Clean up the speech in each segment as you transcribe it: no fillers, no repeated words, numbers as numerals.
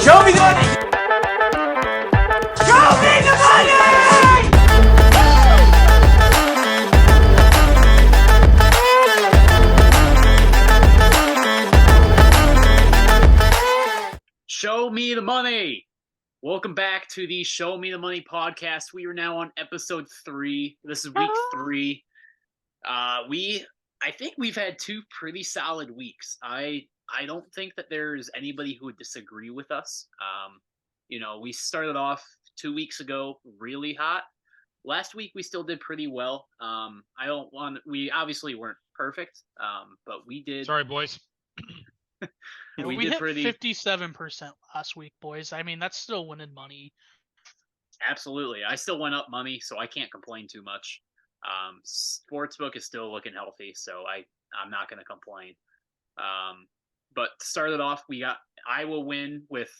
Show me the money! Show me the money! Show me the money! Welcome back to the Show Me the Money podcast. We are now on episode 3. This is week 3. I think we've had 2 pretty solid weeks. I don't think that there's anybody who would disagree with us. We started off 2 weeks ago really hot. Last week we still did pretty well. We obviously weren't perfect, but we did. Sorry, boys. We hit 57% last week, boys. I mean, that's still winning money. Absolutely. I still went up money, so I can't complain too much. Sportsbook is still looking healthy, so I'm not going to complain. But to start it off, we got Iowa win with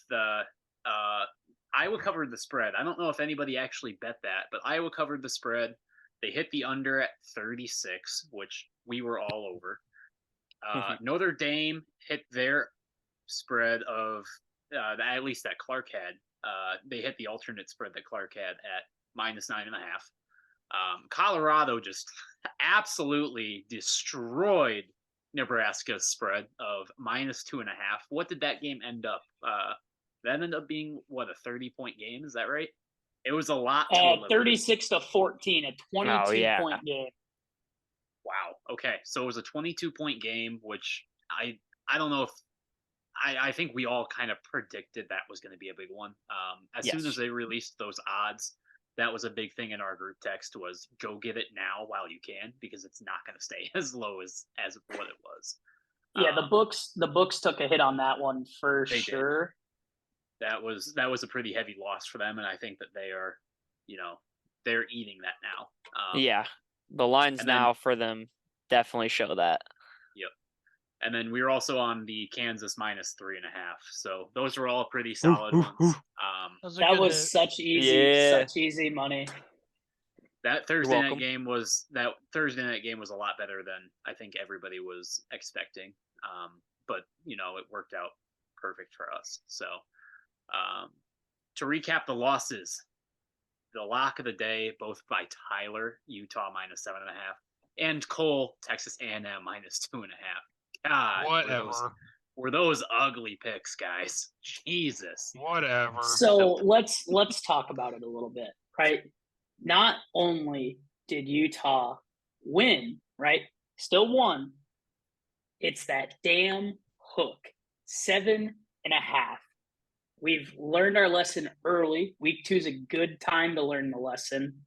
Iowa covered the spread. I don't know if anybody actually bet that, but Iowa covered the spread. They hit the under at 36, which we were all over. Notre Dame hit their spread of at least that Clark had. They hit the alternate spread that Clark had at -9.5. Colorado just absolutely destroyed Nebraska's spread of -2.5. What did that game end up? That ended up being a 30-point game. Is that right? It was a lot. 36-14, a 22-point game. Wow. Okay, so it was a 22-point game, which I don't know if I think we all kind of predicted that was going to be a big one. As soon as they released those odds, that was a big thing in our group text was go get it now while you can, because it's not going to stay as low as what it was. Yeah, the books took a hit on that one for sure. Did. That was a pretty heavy loss for them, and I think that they are, they're eating that now. Yeah, the lines now for them definitely show that. Yep. And then we were also on the Kansas -3.5. So those were all pretty solid ones. That was such easy money. That Thursday night game was a lot better than I think everybody was expecting. But it worked out perfect for us. So to recap the losses, the lock of the day, both by Tyler, Utah -7.5, and Cole, Texas A&M -2.5. God, whatever. Were those ugly picks, guys? Jesus. Whatever. So let's talk about it a little bit, right? Not only did Utah win, right? Still won. It's that damn hook. 7.5. We've learned our lesson early. Week 2 is a good time to learn the lesson.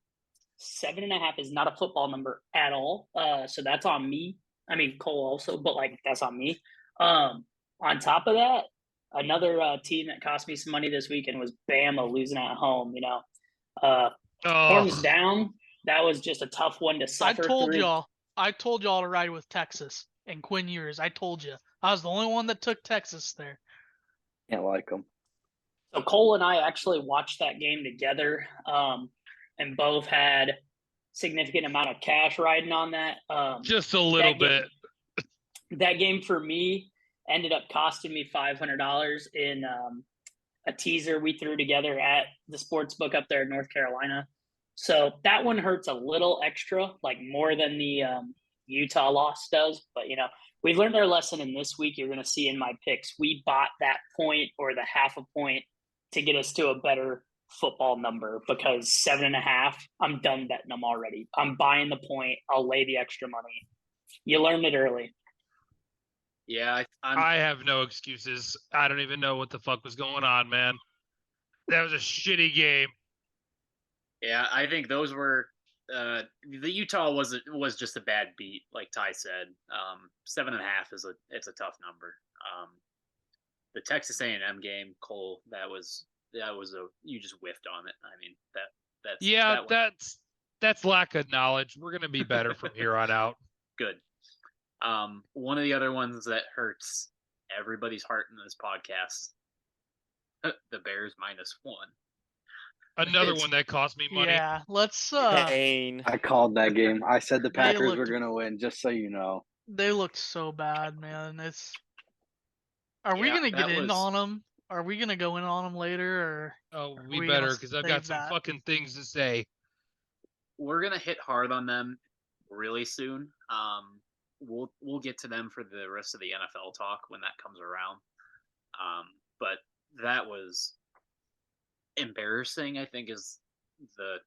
7.5 is not a football number at all. So that's on me. I mean, Cole also, but that's on me. On top of that, another team that cost me some money this weekend was Bama losing at home. Horns down. That was just a tough one to suffer through. I told y'all to ride with Texas and Quinn Ewers. I told you. I was the only one that took Texas there. Can't like them. So Cole and I actually watched that game together, and both had significant amount of cash riding on that. Just a little bit. That game for me ended up costing me $500 in a teaser we threw together at the sports book up there in North Carolina. So that one hurts a little extra, more than the Utah loss does. But, we've learned our lesson, in this week you're going to see in my picks, we bought that point or the half a point to get us to a better football number, because 7.5, I'm done betting them already. I'm buying the point. I'll lay the extra money. You learned it early. Yeah, I have no excuses. I don't even know what the fuck was going on, man. That was a shitty game. Yeah, I think those were the Utah was just a bad beat, like Ty said. 7.5 it's a tough number. The Texas A&M game, Cole, that was you just whiffed on it. I mean that's lack of knowledge. We're gonna be better from here on out. Good. One of the other ones that hurts everybody's heart in this podcast, the Bears -1. Another one that cost me money. Yeah, let's. Pain. I called that game. I said the Packers were gonna win, just so you know. They looked so bad, man. Are we gonna get in on them? Are we gonna go in on them later, or? Oh, are we we better, gonna because I've save got some that? fucking things to say. We're gonna hit hard on them really soon. We'll get to them for the rest of the NFL talk when that comes around. But that was embarrassing, I think, is the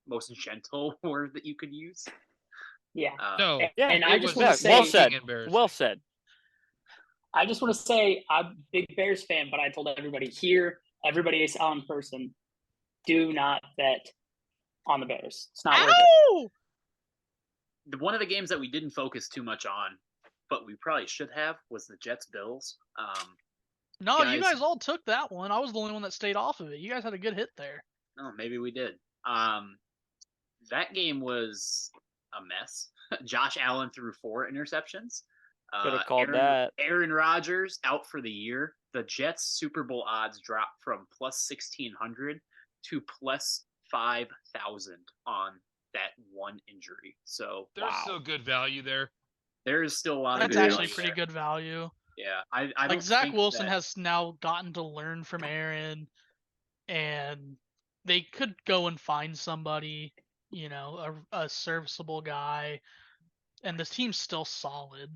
most gentle word that you could use. Yeah. No, Yeah, And it I just was want to say, well said. embarrassing. Well said. I just want to say I'm a big Bears fan, but I told everybody here, everybody is on person, do not bet on the Bears. It's not worth it. One of the games that we didn't focus too much on, but we probably should have, was the Jets-Bills. No, you guys- guys all took that one. I was the only one that stayed off of it. You guys had a good hit there. Oh, maybe we did. That game was a mess. Josh Allen threw 4 interceptions. Could have called that. Aaron Rodgers out for the year. The Jets Super Bowl odds dropped from plus 1,600 to plus 5,000 on that one injury. So There's still good value there. there is still a lot That's of good actually value pretty there. good value. Yeah, I Like don't Zach think Wilson that- has now gotten to learn from Aaron, and they could go and find somebody, a serviceable guy, and this team's still solid.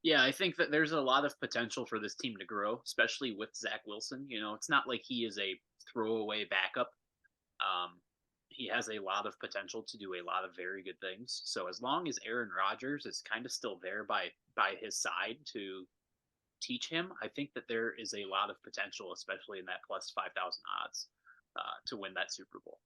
Yeah, I think that there's a lot of potential for this team to grow, especially with Zach Wilson. It's not like he is a throwaway backup. He has a lot of potential to do a lot of very good things. So as long as Aaron Rodgers is kind of still there by his side to teach him, I think that there is a lot of potential, especially in that plus 5,000 odds to win that Super Bowl.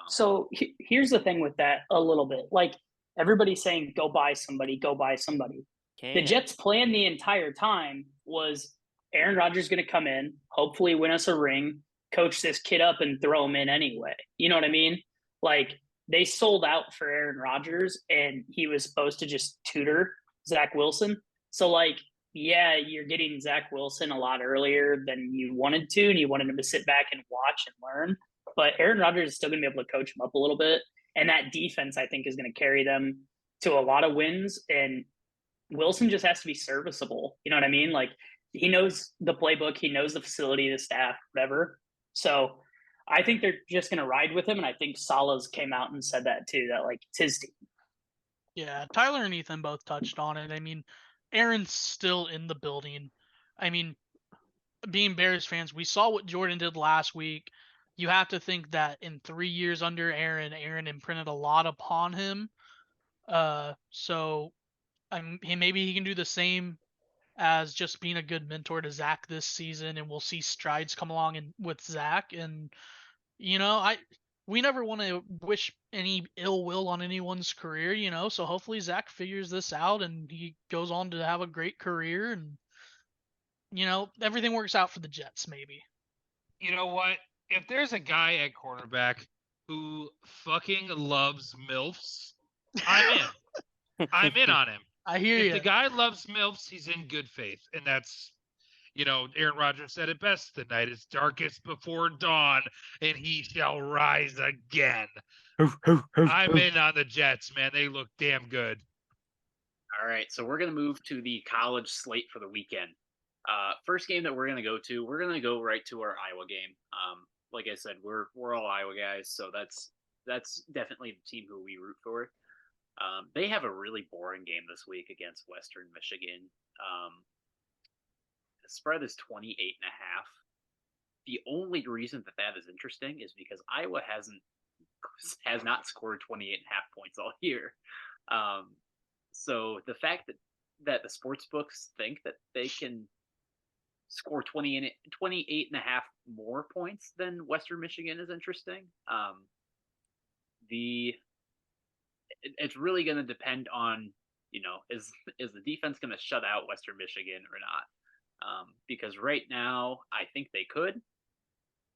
So here's the thing with that a little bit. Like everybody's saying, go buy somebody, go buy somebody. The Jets' plan the entire time was Aaron Rodgers going to come in, hopefully win us a ring, coach this kid up, and throw him in anyway. You know what I mean? Like they sold out for Aaron Rodgers, and he was supposed to just tutor Zach Wilson. So like, yeah, you're getting Zach Wilson a lot earlier than you wanted to, and you wanted him to sit back and watch and learn. But Aaron Rodgers is still going to be able to coach him up a little bit, and that defense I think is going to carry them to a lot of wins. And Wilson just has to be serviceable. You know what I mean? Like he knows the playbook, he knows the facility, the staff, whatever. So I think they're just going to ride with him. And I think Salah's came out and said that too, that like it's his team. Yeah, Tyler and Ethan both touched on it. I mean, Aaron's still in the building. I mean, being Bears fans, we saw what Jordan did last week. You have to think that in 3 years under Aaron imprinted a lot upon him. So maybe he can do the same as just being a good mentor to Zach this season, and we'll see strides come along with Zach. And we never want to wish any ill will on anyone's career, so hopefully Zach figures this out and he goes on to have a great career, and everything works out for the Jets. Maybe. You know what? If there's a guy at quarterback who fucking loves MILFs, I'm in. I'm in on him. I hear If you. the guy loves MILFs, he's in good faith. And that's, Aaron Rodgers said it best. The night is darkest before dawn, and he shall rise again. I'm in on the Jets, man. They look damn good. All right, so we're going to move to the college slate for the weekend. First game that we're going to go right to our Iowa game. Like I said, we're all Iowa guys, so that's definitely the team who we root for. They have a really boring game this week against Western Michigan. The spread is 28.5. The only reason that is interesting is because Iowa has not scored 28.5 points all year. So the fact that the sports books think that they can score 28.5 more points than Western Michigan is interesting. It's really going to depend on, is the defense going to shut out Western Michigan or not? Because right now, I think they could.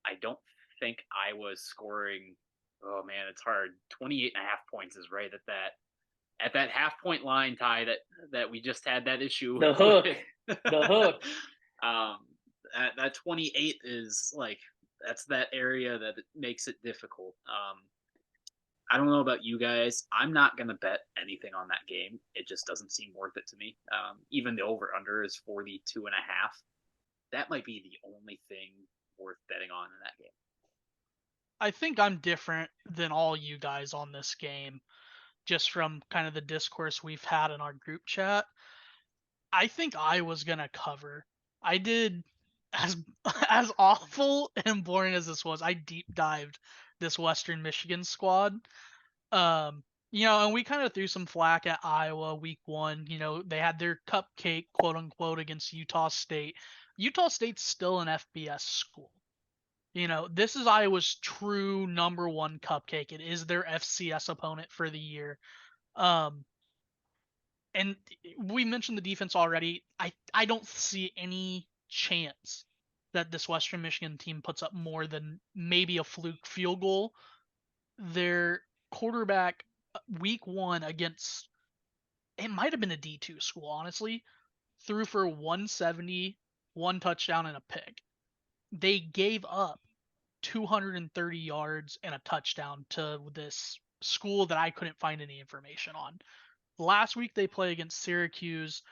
I don't think Iowa's scoring. Oh man, it's hard. 28.5 points is right at that half-point line, Ty, that we just had that issue. The hook. The hook. That 28 is that's that area that makes it difficult. I don't know about you guys. I'm not going to bet anything on that game. It just doesn't seem worth it to me. Even the over-under is 42.5. that might be the only thing worth betting on in that game. I think I'm different than all you guys on this game, just from kind of the discourse we've had in our group chat. I think I was gonna cover. I did as as awful and boring as this was. I deep dived this Western Michigan squad. And we kind of threw some flack at Iowa week 1. They had their cupcake, quote unquote, against Utah State. Utah State's still an FBS school. This is Iowa's true number 1 cupcake. It is their FCS opponent for the year. And we mentioned the defense already. I don't see any chance that this Western Michigan team puts up more than maybe a fluke field goal. Their quarterback week 1 against, it might have been a D2 school, honestly, threw for 170, 1 touchdown and a pick. They gave up 230 yards and a touchdown to this school that I couldn't find any information on. Last week they play against Syracuse.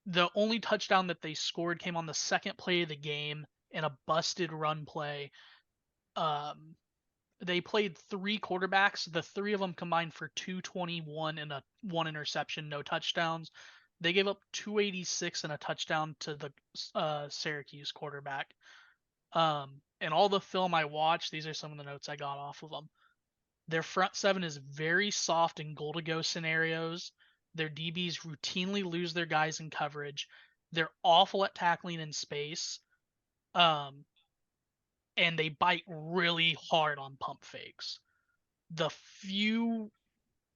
The only touchdown that they scored came on the second play of the game in a busted run play. They played 3 quarterbacks. The 3 of them combined for 221 and 1 interception, no touchdowns. They gave up 286 and a touchdown to the Syracuse quarterback. And all the film I watched, these are some of the notes I got off of them. Their front 7 is very soft in goal-to-go scenarios. Their DBs routinely lose their guys in coverage. They're awful at tackling in space. And they bite really hard on pump fakes. The few,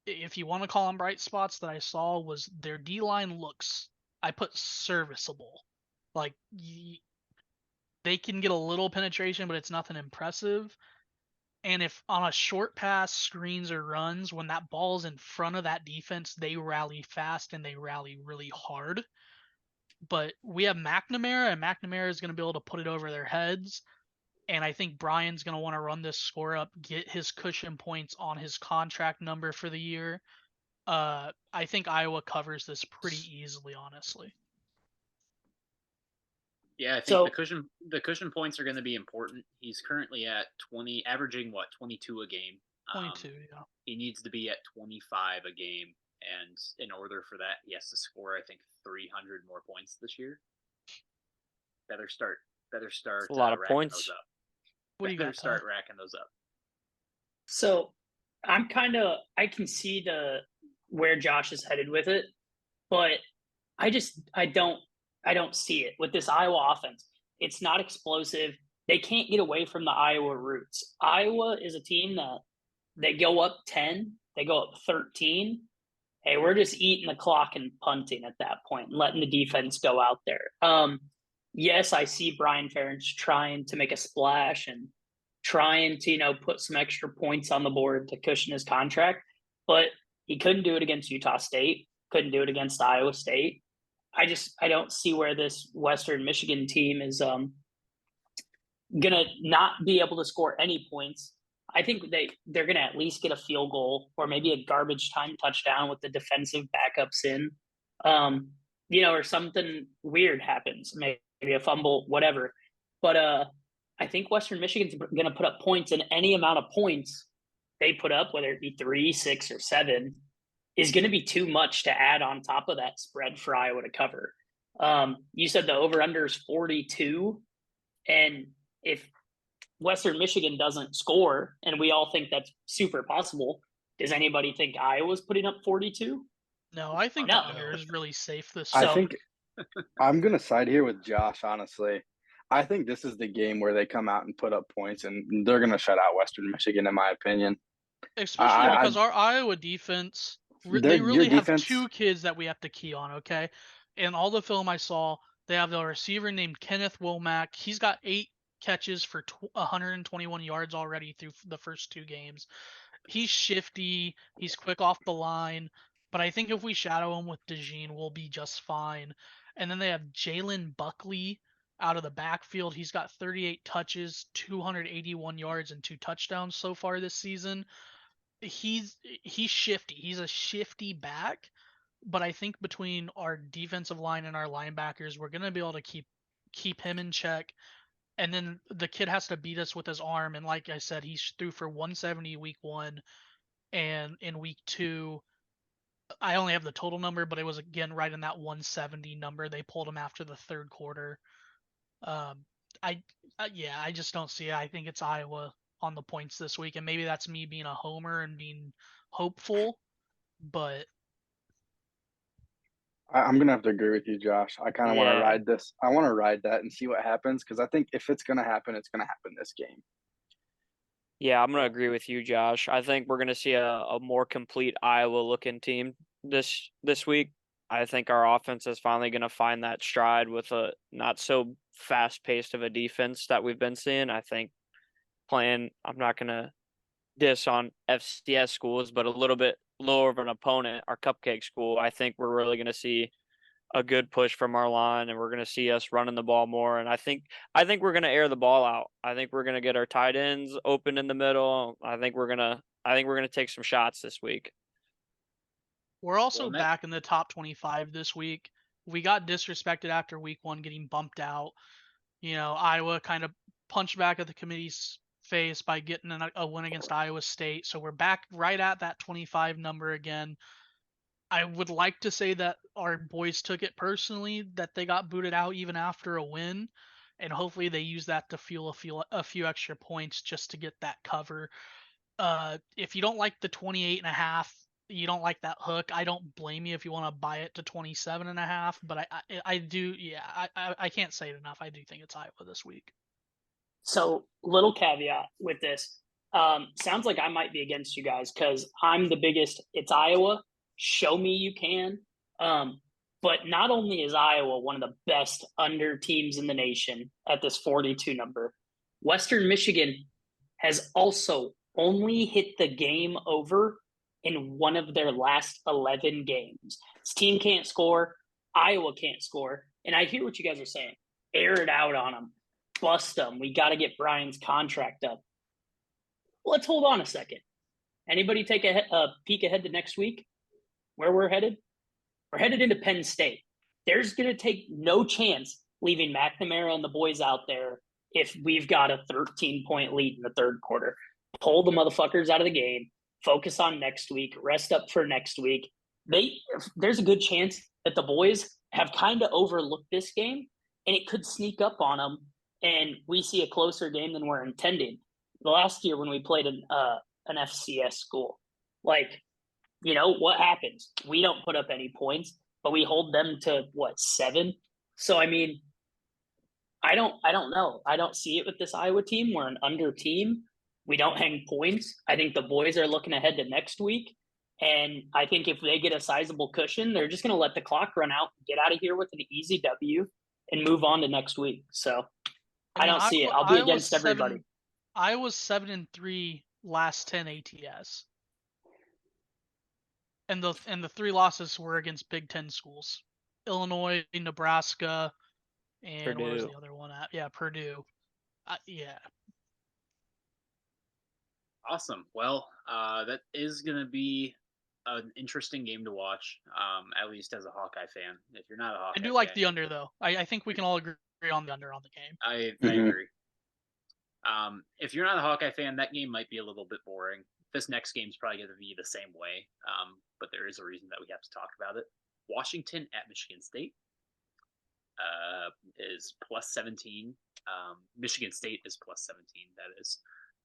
if you want to call them bright spots that I saw, was their D-line looks, I put serviceable. Like, they can get a little penetration, but it's nothing impressive. And if on a short pass, screens, or runs, when that ball's in front of that defense, they rally fast and they rally really hard. But we have McNamara, and McNamara is going to be able to put it over their heads. And I think Brian's going to want to run this score up, get his cushion points on his contract number for the year. I think Iowa covers this pretty easily, honestly. Yeah, I think the cushion points are going to be important. He's currently at 20, averaging 22 a game. 22, yeah. He needs to be at 25 a game, and in order for that, he has to score, I think, 300 more points this year. Better start. That's a lot of points. Those up. What do you got? Start racking those up. So I can see where Josh is headed with it, but I don't see it with this Iowa offense. It's not explosive. They can't get away from the Iowa roots. Iowa is a team that they go up 10, they go up 13. Hey, we're just eating the clock and punting at that point and letting the defense go out there. Yes, I see Brian Ferentz trying to make a splash and trying to, put some extra points on the board to cushion his contract, but he couldn't do it against Utah State, couldn't do it against Iowa State. I don't see where this Western Michigan team is gonna not be able to score any points. I think they're gonna at least get a field goal or maybe a garbage time touchdown with the defensive backups in, or something weird happens, maybe a fumble, whatever. But I think Western Michigan's gonna put up points, and any amount of points they put up, whether it be 3, 6, or 7, is going to be too much to add on top of that spread for Iowa to cover. You said the over-under is 42, and if Western Michigan doesn't score, and we all think that's super possible, does anybody think Iowa's putting up 42? No, I think No. the under is really safe this I season. think I'm going to side here with Josh, honestly. I think this is the game where they come out and put up points, and they're going to shut out Western Michigan, in my opinion. Especially because our Iowa defense, they really have 2 kids that we have to key on, okay? In all the film I saw, they have a receiver named Kenneth Womack. He's got 8 catches for 121 yards already through the first 2 games. He's shifty. He's quick off the line. But I think if we shadow him with DeJean, we'll be just fine. And then they have Jalen Buckley out of the backfield. He's got 38 touches, 281 yards, and 2 touchdowns so far this season. He's shifty. He's a shifty back. But I think between our defensive line and our linebackers, we're going to be able to keep keep him in check. And then the kid has to beat us with his arm. And like I said, he threw for 170 week 1. And in week 2, I only have the total number, but it was again right in that 170 number. They pulled him after the third quarter. I just don't see it. I think it's Iowa on the points this week, and maybe that's me being a homer and being hopeful, but I'm gonna have to agree with you, Josh. I kind of want to Yeah. ride this. I want to ride that and see what happens because I think if it's gonna happen, it's gonna happen this game. Yeah, I'm gonna agree with you, Josh. I think we're gonna see a more complete Iowa looking team this week. I think our offense is finally gonna find that stride with a not so fast paced of a defense that we've been seeing. I think I'm not gonna diss on FCS schools, but a little bit lower of an opponent, our cupcake school. I think we're really gonna see a good push from our line, and we're going to see us running the ball more. And I think we're going to air the ball out. I think we're going to get our tight ends open in the middle. I think we're going to take some shots this week. we're also Well, back in the top 25 this week. We got disrespected after week 1 getting bumped out. Iowa kind of punched back at the committee's face by getting a win against Iowa State. So we're back right at that 25 number again. I would like to say that our boys took it personally, that they got booted out even after a win, and hopefully they use that to fuel a few extra points just to get that cover. If you don't like the 28.5, you don't like that hook, I don't blame you if you want to buy it to 27.5, but I do, I can't say it enough. I do think it's Iowa this week. So, little caveat with this. Sounds like I might be against you guys because I'm the biggest. It's Iowa. Show me you can. But not only is Iowa one of the best under teams in the nation at this 42 number, Western Michigan has also only hit the game over in one of their last 11 games. This team can't score. Iowa can't score. And I hear what you guys are saying. Air it out on them. Bust them. We got to get Brian's contract up. Let's hold on a second. Anybody take a peek ahead to next week? Where we're headed? We're headed into Penn State. There's going to take no chance leaving McNamara and the boys out there if we've got a 13-point lead in the third quarter. Pull the motherfuckers out of the game. Focus on next week. Rest up for next week. There's a good chance that the boys have kind of overlooked this game, and it could sneak up on them, and we see a closer game than we're intending. The last year when we played an FCS school, what happens? We don't put up any points, but we hold them to 7? So I mean, I don't know. I don't see it with this Iowa team. We're an under team. We don't hang points. I think the boys are looking ahead to next week, and I think if they get a sizable cushion, they're just going to let the clock run out, get out of here with an easy W, and move on to next week. So I don't see it. I'll be against everybody. Iowa's 7-3 last 10 ATS. And the 3 losses were against Big Ten schools: Illinois, Nebraska, and Purdue. Where was the other one at? Yeah, Purdue. Yeah. Awesome. Well, that is going to be an interesting game to watch, at least as a Hawkeye fan. If you're not a Hawkeye I do like fan, the under, though. I think we can all agree on the under on the game. I Mhm. agree. If you're not a Hawkeye fan, that game might be a little bit boring. This next game's probably going to be the same way, but there is a reason that we have to talk about it. Washington at Michigan State is plus 17. Michigan State is plus 17, that is,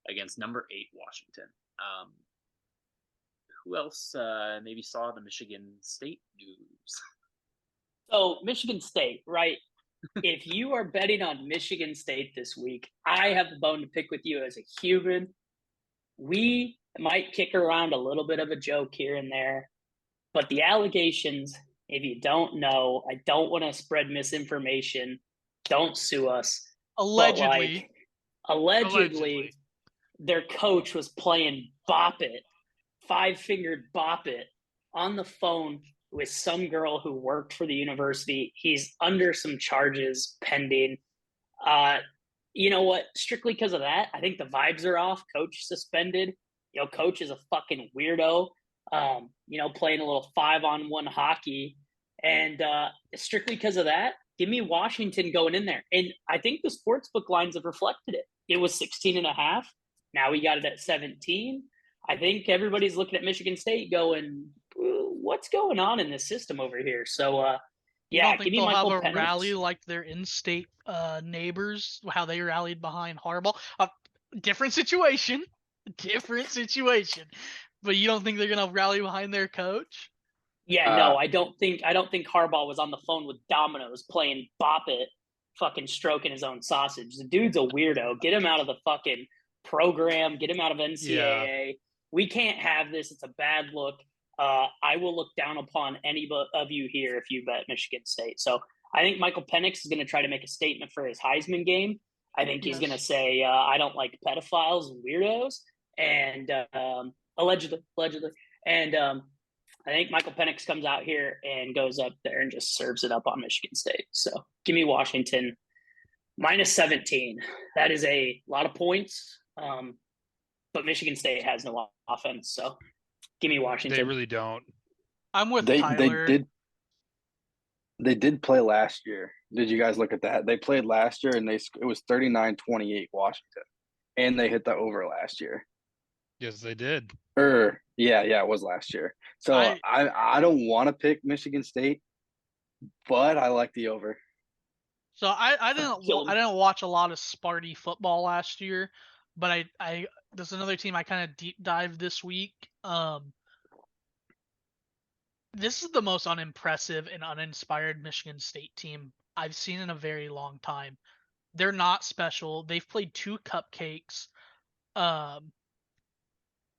against number 8 Washington. Who else maybe saw the Michigan State news? So Michigan State, right? If you are betting on Michigan State this week, I have a bone to pick with you as a human. We might kick around a little bit of a joke here and there, but the allegations, if you don't know, I don't want to spread misinformation. Don't sue us. Allegedly. Allegedly, their coach was playing Bop It, 5-fingered Bop It, on the phone with some girl who worked for the university. He's under some charges pending. You know what? Strictly because of that, I think the vibes are off. Coach suspended. Coach is a fucking weirdo. Playing a little 5-on-1 hockey. And strictly because of that, give me Washington going in there. And I think the sportsbook lines have reflected it. It was 16.5. Now we got it at 17. I think everybody's looking at Michigan State going, what's going on in this system over here? So, You yeah, don't think give me they'll Michael have a Penix. rally like their in-state neighbors, how they rallied behind Harbaugh? Different situation, but you don't think they're gonna rally behind their coach? Yeah, no, I don't think Harbaugh was on the phone with Domino's playing Bop It, fucking stroking his own sausage. The dude's a weirdo. Get him out of the fucking program. Get him out of NCAA. Yeah. We can't have this. It's a bad look. I will look down upon any of you here if you bet Michigan State. So I think Michael Penix is going to try to make a statement for his Heisman game. I think he's going to say, I don't like pedophiles and weirdos, and allegedly. And I think Michael Penix comes out here and goes up there and just serves it up on Michigan State. So give me Washington minus 17. That is a lot of points, but Michigan State has no offense. So give me Washington. They really don't. I'm with Tyler. They did play last year. Did you guys look at that? They played last year, and it was 39-28 Washington, and they hit the over last year. Yes, they did. Yeah, it was last year. So I don't want to pick Michigan State, but I like the over. So I didn't watch a lot of Sparty football last year, but I there's another team I kind of deep dived this week. This is the most unimpressive and uninspired Michigan State team I've seen in a very long time. They're not special. They've played 2 cupcakes.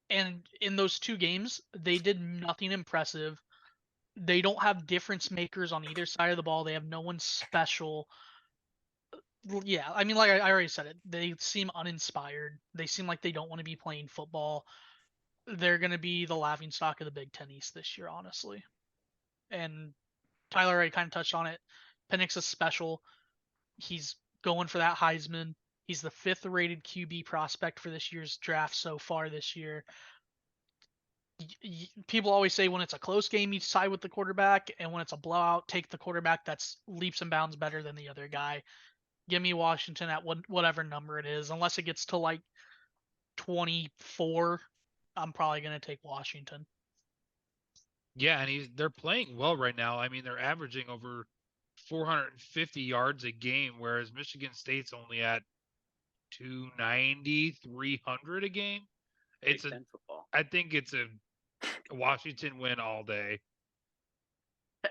And in those 2 games, they did nothing impressive. They don't have difference makers on either side of the ball. They have no one special. Yeah, I mean, like I already said it, they seem uninspired. They seem like they don't want to be playing football. They're going to be the laughingstock of the Big Ten East this year, honestly. And Tyler already kind of touched on it. Penix is special. He's going for that Heisman. He's the 5th rated QB prospect for this year's draft so far this year. People always say when it's a close game, you side with the quarterback, and when it's a blowout, take the quarterback that's leaps and bounds better than the other guy. Give me Washington at whatever number it is. Unless it gets to like 24, I'm probably going to take Washington. Yeah, and they're playing well right now. I mean, they're averaging over 450 yards a game, whereas Michigan State's only at 290, 300 a game. It's football. I think it's a Washington win all day.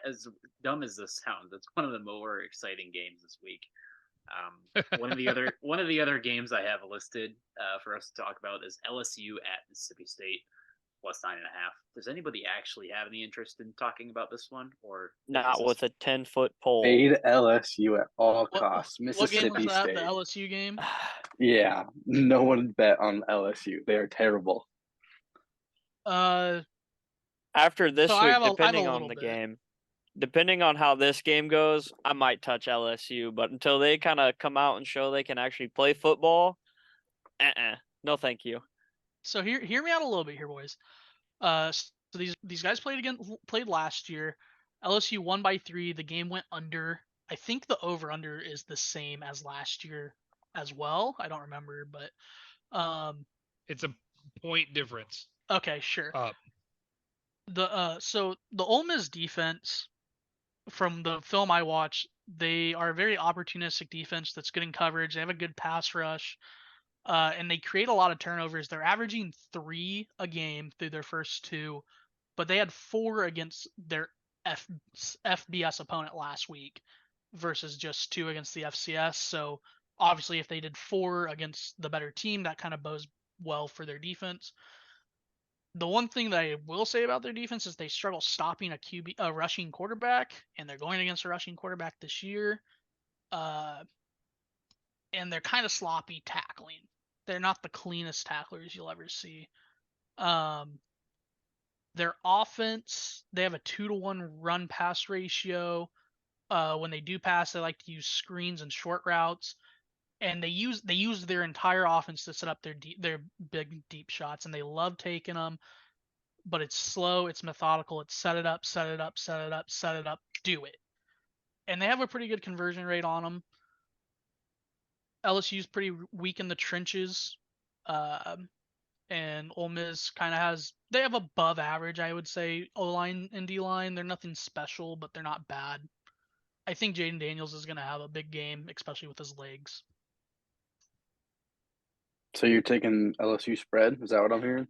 As dumb as this sounds, it's one of the more exciting games this week. One of the other games I have listed for us to talk about is LSU at Mississippi State plus 9.5. Does anybody actually have any interest in talking about this one, or not with a 10-foot pole? Fade LSU at all costs. Mississippi what game was that? State. The LSU game? Yeah, no one bet on LSU. They are terrible. After this week, depending on the game, depending on how this game goes, I might touch LSU. But until they kind of come out and show they can actually play football, no, thank you. So hear me out a little bit here, boys. So these guys played last year. LSU won by 3. The game went under. I think the over/under is the same as last year as well. I don't remember, but it's a point difference. Okay, sure. Up. So the Ole Miss defense, from the film I watched, they are a very opportunistic defense that's good in coverage. They have a good pass rush. And they create a lot of turnovers. They're averaging 3 a game through their first 2, but they had 4 against their FBS opponent last week versus just 2 against the FCS. So obviously if they did 4 against the better team, that kind of bodes well for their defense. The one thing that I will say about their defense is they struggle stopping a rushing quarterback, and they're going against a rushing quarterback this year. And they're kind of sloppy tackling. They're not the cleanest tacklers you'll ever see. Their offense, they have a 2-to-1 run-pass ratio. When they do pass, they like to use screens and short routes. And they use their entire offense to set up their big, deep shots, and they love taking them. But it's slow, it's methodical, it's set it up, do it. and they have a pretty good conversion rate on them. LSU's pretty weak in the trenches, and Ole Miss kind of they have above average, I would say, O-line and D-line. They're nothing special, but they're not bad. I think Jaden Daniels is going to have a big game, especially with his legs. So you're taking LSU spread? Is that what I'm hearing?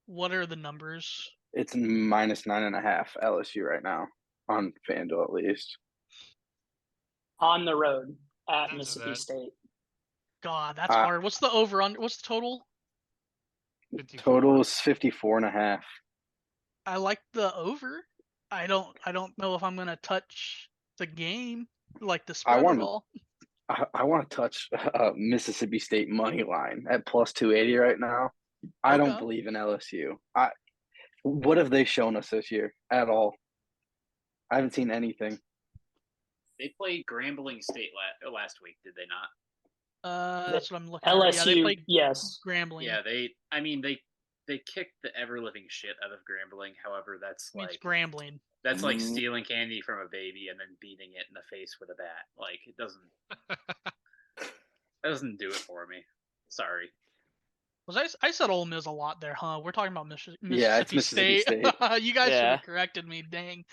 What are the numbers? It's -9.5 LSU right now on FanDuel at least. On the road at Into Mississippi that. State. God, that's hard. What's the over under? What's the total? 54. Total is 54.5. I like the over. I don't know if I'm gonna touch the game, like the spread at all. I want to touch Mississippi State money line at +280 right now. I don't Okay. believe in LSU. What have they shown us this year at all? I haven't seen anything. They played Grambling State last week, did they not? That's what I'm looking at. LSU, Yeah, they played yes. Grambling. Yeah, they kicked the ever living shit out of Grambling. However, that's I mean, it's like Grambling. that's like stealing candy from a baby and then beating it in the face with a bat. Like it doesn't do it for me. Sorry. I said Ole Miss a lot there, huh? We're talking about Mississippi, Yeah, it's Mississippi State. You guys should Yeah. have corrected me. Dang.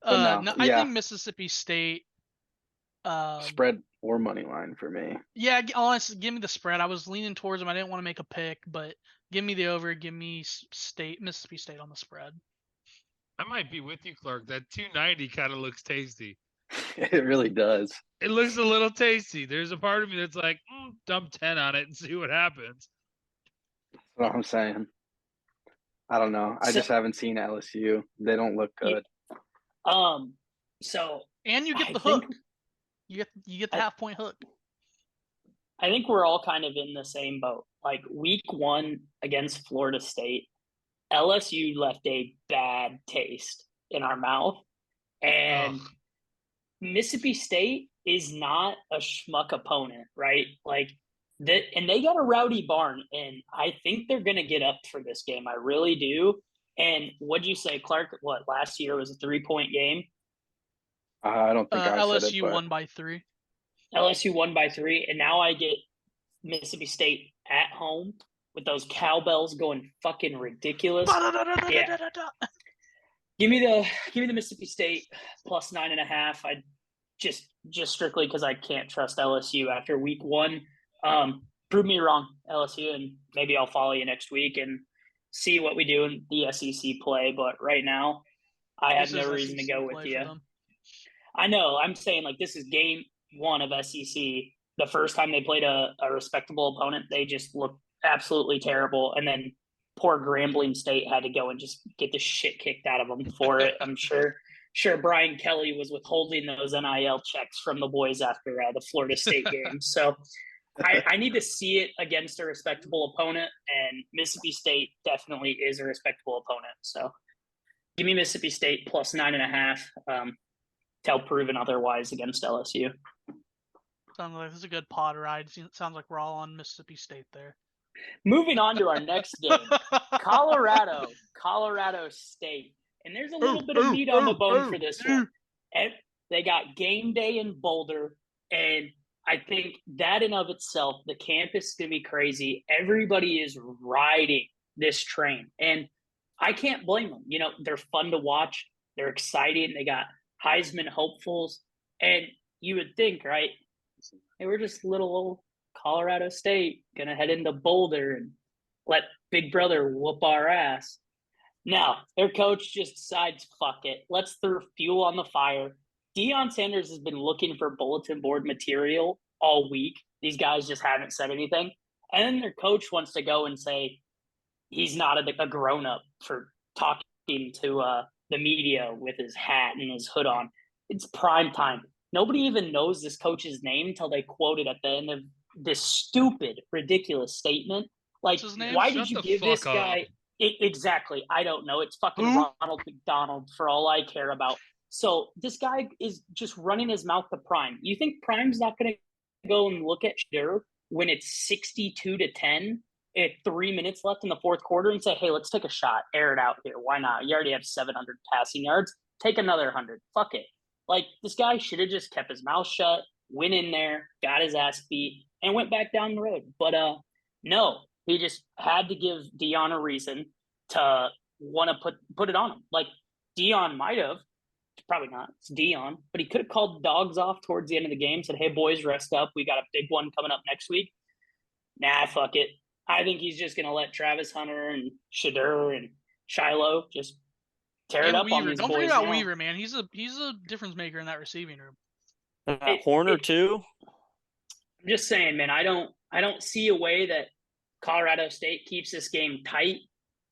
But no, I yeah. think Mississippi State. Spread or money line for me. Yeah, honestly, give me the spread. I was leaning towards them. I didn't want to make a pick, but give me the over. Give me Mississippi State on the spread. I might be with you, Clark. That 290 kind of looks tasty. It really does. It looks a little tasty. There's a part of me that's like, dump 10 on it and see what happens. That's what I'm saying. I don't know. I just haven't seen LSU. They don't look good. So And you get I the think- hook. You get the half-point hook. I think we're all kind of in the same boat. Like week 1 against Florida State, LSU left a bad taste in our mouth. And Ugh. Mississippi State is not a schmuck opponent, right? Like that, and they got a rowdy barn, and I think they're gonna get up for this game. I really do. And what'd you say, Clark? What, last year was a 3-point game? I don't think I said it, LSU but won by 3. LSU won by 3, and now I get Mississippi State at home with those cowbells going fucking ridiculous. Yeah. Give me the Mississippi State plus 9.5. I just strictly because I can't trust LSU after week 1. Prove me wrong, LSU, and maybe I'll follow you next week and see what we do in the SEC play. But right now, I have no reason to go with you. I know. I'm saying like this is game 1 of SEC. The first time they played a respectable opponent, they just looked absolutely terrible. And then poor Grambling State had to go and just get the shit kicked out of them for it. I'm sure Brian Kelly was withholding those NIL checks from the boys after the Florida State game. So I need to see it against a respectable opponent, and Mississippi State definitely is a respectable opponent. So give me Mississippi State plus 9.5. Till proven otherwise against LSU. Sounds like this is a good pod ride. Sounds like we're all on Mississippi State there. Moving on to our next game, Colorado State. And there's a little bit of meat on the bone for this one. And they got game day in Boulder, and I think that in of itself, the campus is going to be crazy. Everybody is riding this train, and I can't blame them. You know, they're fun to watch. They're exciting. They got Heisman hopefuls, and you would think, right, they were just little old Colorado State going to head into Boulder and let Big Brother whoop our ass. Now, their coach just decides, fuck it. Let's throw fuel on the fire. Deion Sanders has been looking for bulletin board material all week. These guys just haven't said anything. And then their coach wants to go and say he's not a grown-up for talking to the media with his hat and his hood on. It's prime time. Nobody even knows this coach's name until they quote it at the end of this stupid, ridiculous statement. Like, What's his name? why Shut did you the give this fuck guy up. exactly? I don't know. It's fucking Who? Ronald McDonald for all I care about. So this guy is just running his mouth to Prime. You think Prime's not going to go and look at Shedeur when it's 62-10 at 3 minutes left in the fourth quarter and say, hey, let's take a shot, air it out here. Why not? You already have 700 passing yards. take another 100. Fuck it. Like, this guy should have just kept his mouth shut, went in there, got his ass beat, and went back down the road. But no, he just had to give Dion a reason to want to put it on him. Like, Dion might have, probably not, it's Dion, but he could have called the dogs off towards the end of the game, said, hey, boys, rest up. We got a big one coming up next week. Nah, fuck it. I think he's just going to let Travis Hunter and Shadur and Shiloh just tear it And up on Weaver. these Don't boys forget about now. Weaver, man. He's a difference maker in that receiving room. Horner too. I'm just saying, man, I don't see a way that Colorado State keeps this game tight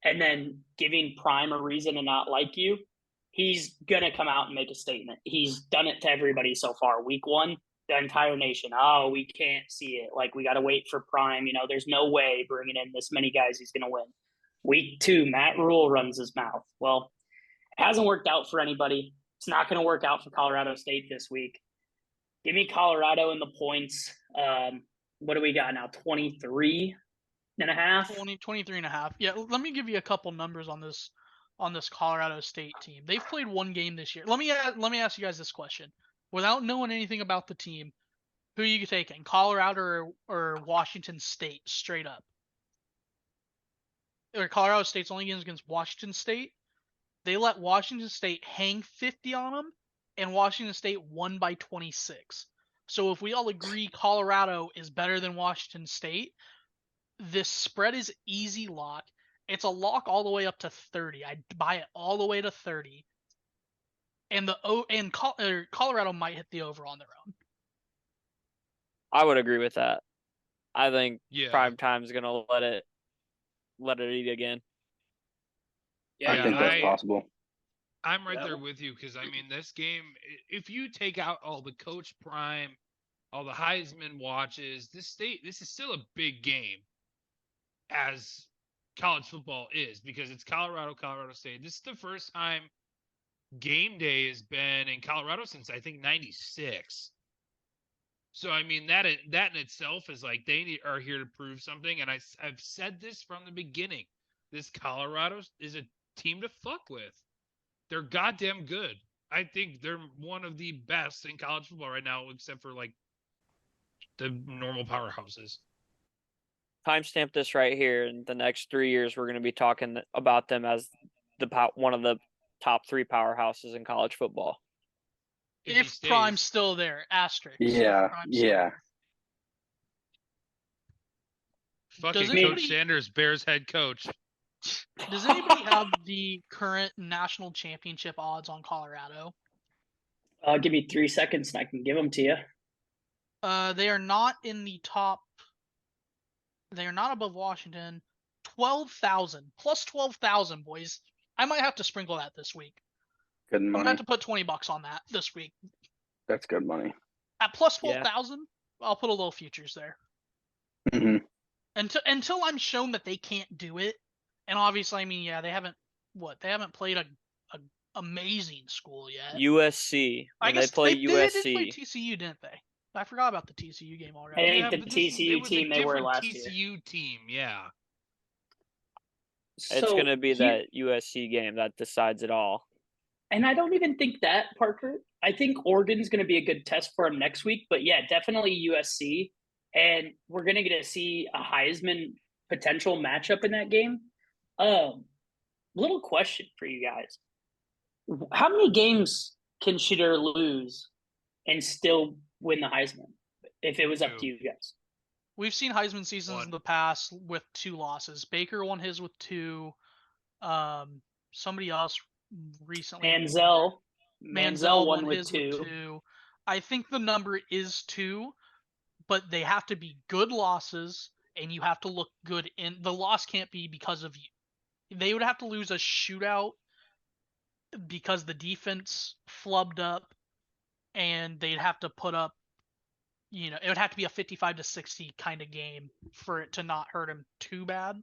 and then giving Prime a reason to not like you. He's going to come out and make a statement. He's done it to everybody so far. Week 1, the entire nation, oh, we can't see it. Like, we got to wait for Prime. You know, there's no way bringing in this many guys he's going to win. Week 2, Matt Rule runs his mouth. Well, it hasn't worked out for anybody. It's not going to work out for Colorado State this week. Give me Colorado in the points. What do we got now? 23 and a half? 23 and a half. Yeah, let me give you a couple numbers on this Colorado State team. They've played one game this year. Let me ask you guys this question. Without knowing anything about the team, who are you taking? Colorado or Washington State straight up? Or Colorado State's only games against Washington State. They let Washington State hang 50 on them, and Washington State won by 26. So if we all agree Colorado is better than Washington State, this spread is easy lock. It's a lock all the way up to 30. I'd buy it all the way to 30. And Colorado might hit the over on their own. I would agree with that. I think Yeah. prime time's gonna let it eat again. Yeah, I think that's possible. I'm right Yeah. there with you because, I mean, this game, if you take out all the Coach Prime, all the Heisman watches, this is still a big game as college football is because it's Colorado State. This is the first time game day has been in Colorado since, I think, 96. So, I mean, that in itself is like they are here to prove something. And I've said this from the beginning. This Colorado is a team to fuck with. They're goddamn good. I think they're one of the best in college football right now, except for like the normal powerhouses. Timestamp this right here. In the next 3 years, we're going to be talking about them as one of the top 3 powerhouses in college football. If Prime's still there, asterisk. Yeah, yeah. Fucking Does Coach anybody- Sanders, Bears head coach. Does anybody have the current national championship odds on Colorado? Give me 3 seconds and I can give them to you. They are not in the top. They are not above Washington. 12,000 plus 12,000, boys. I might have to sprinkle that this week. Good I'm gonna money. have to put $20 on that this week. That's good money. At plus Yeah. 12,000, I'll put a little futures there. hmm Until I'm shown that they can't do it, and obviously, I mean, yeah, they haven't played a amazing school yet. USC. I When guess they play they USC. did play TCU, didn't they? I forgot about the TCU game already. Hey, Yeah, the but TCU it was a team they were different last year. TCU team, yeah. It's So going to be here- that USC game that decides it all. And I don't even think that, Parker. I think Oregon's going to be a good test for him next week. But yeah, definitely USC. And we're going to get to see a Heisman potential matchup in that game. Little question for you guys. How many games can Shitter lose and still win the Heisman if it was up to Two. you guys? We've seen Heisman seasons One. in the past with 2 losses. Baker won his with 2. Somebody else recently. Manziel won with his 2. I think the number is 2, but they have to be good losses, and you have to look good. In the loss can't be because of you. They would have to lose a shootout because the defense flubbed up, and they'd have to put up. It would have to be a 55-60 kind of game for it to not hurt him too bad.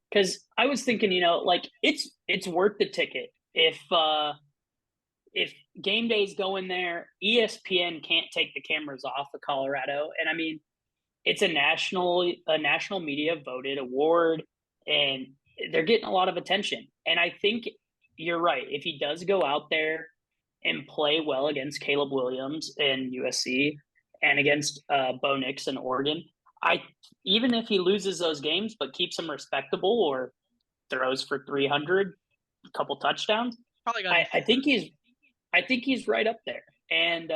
Because I was thinking, like it's worth the ticket if game days go in there. ESPN can't take the cameras off of Colorado, and I mean, it's a national media voted award, and they're getting a lot of attention. And I think you're right. If he does go out there and play well against Caleb Williams in USC and against Bo Nix in Oregon, even if he loses those games but keeps them respectable or throws for 300, a couple touchdowns, Probably got. I think he's right up there. And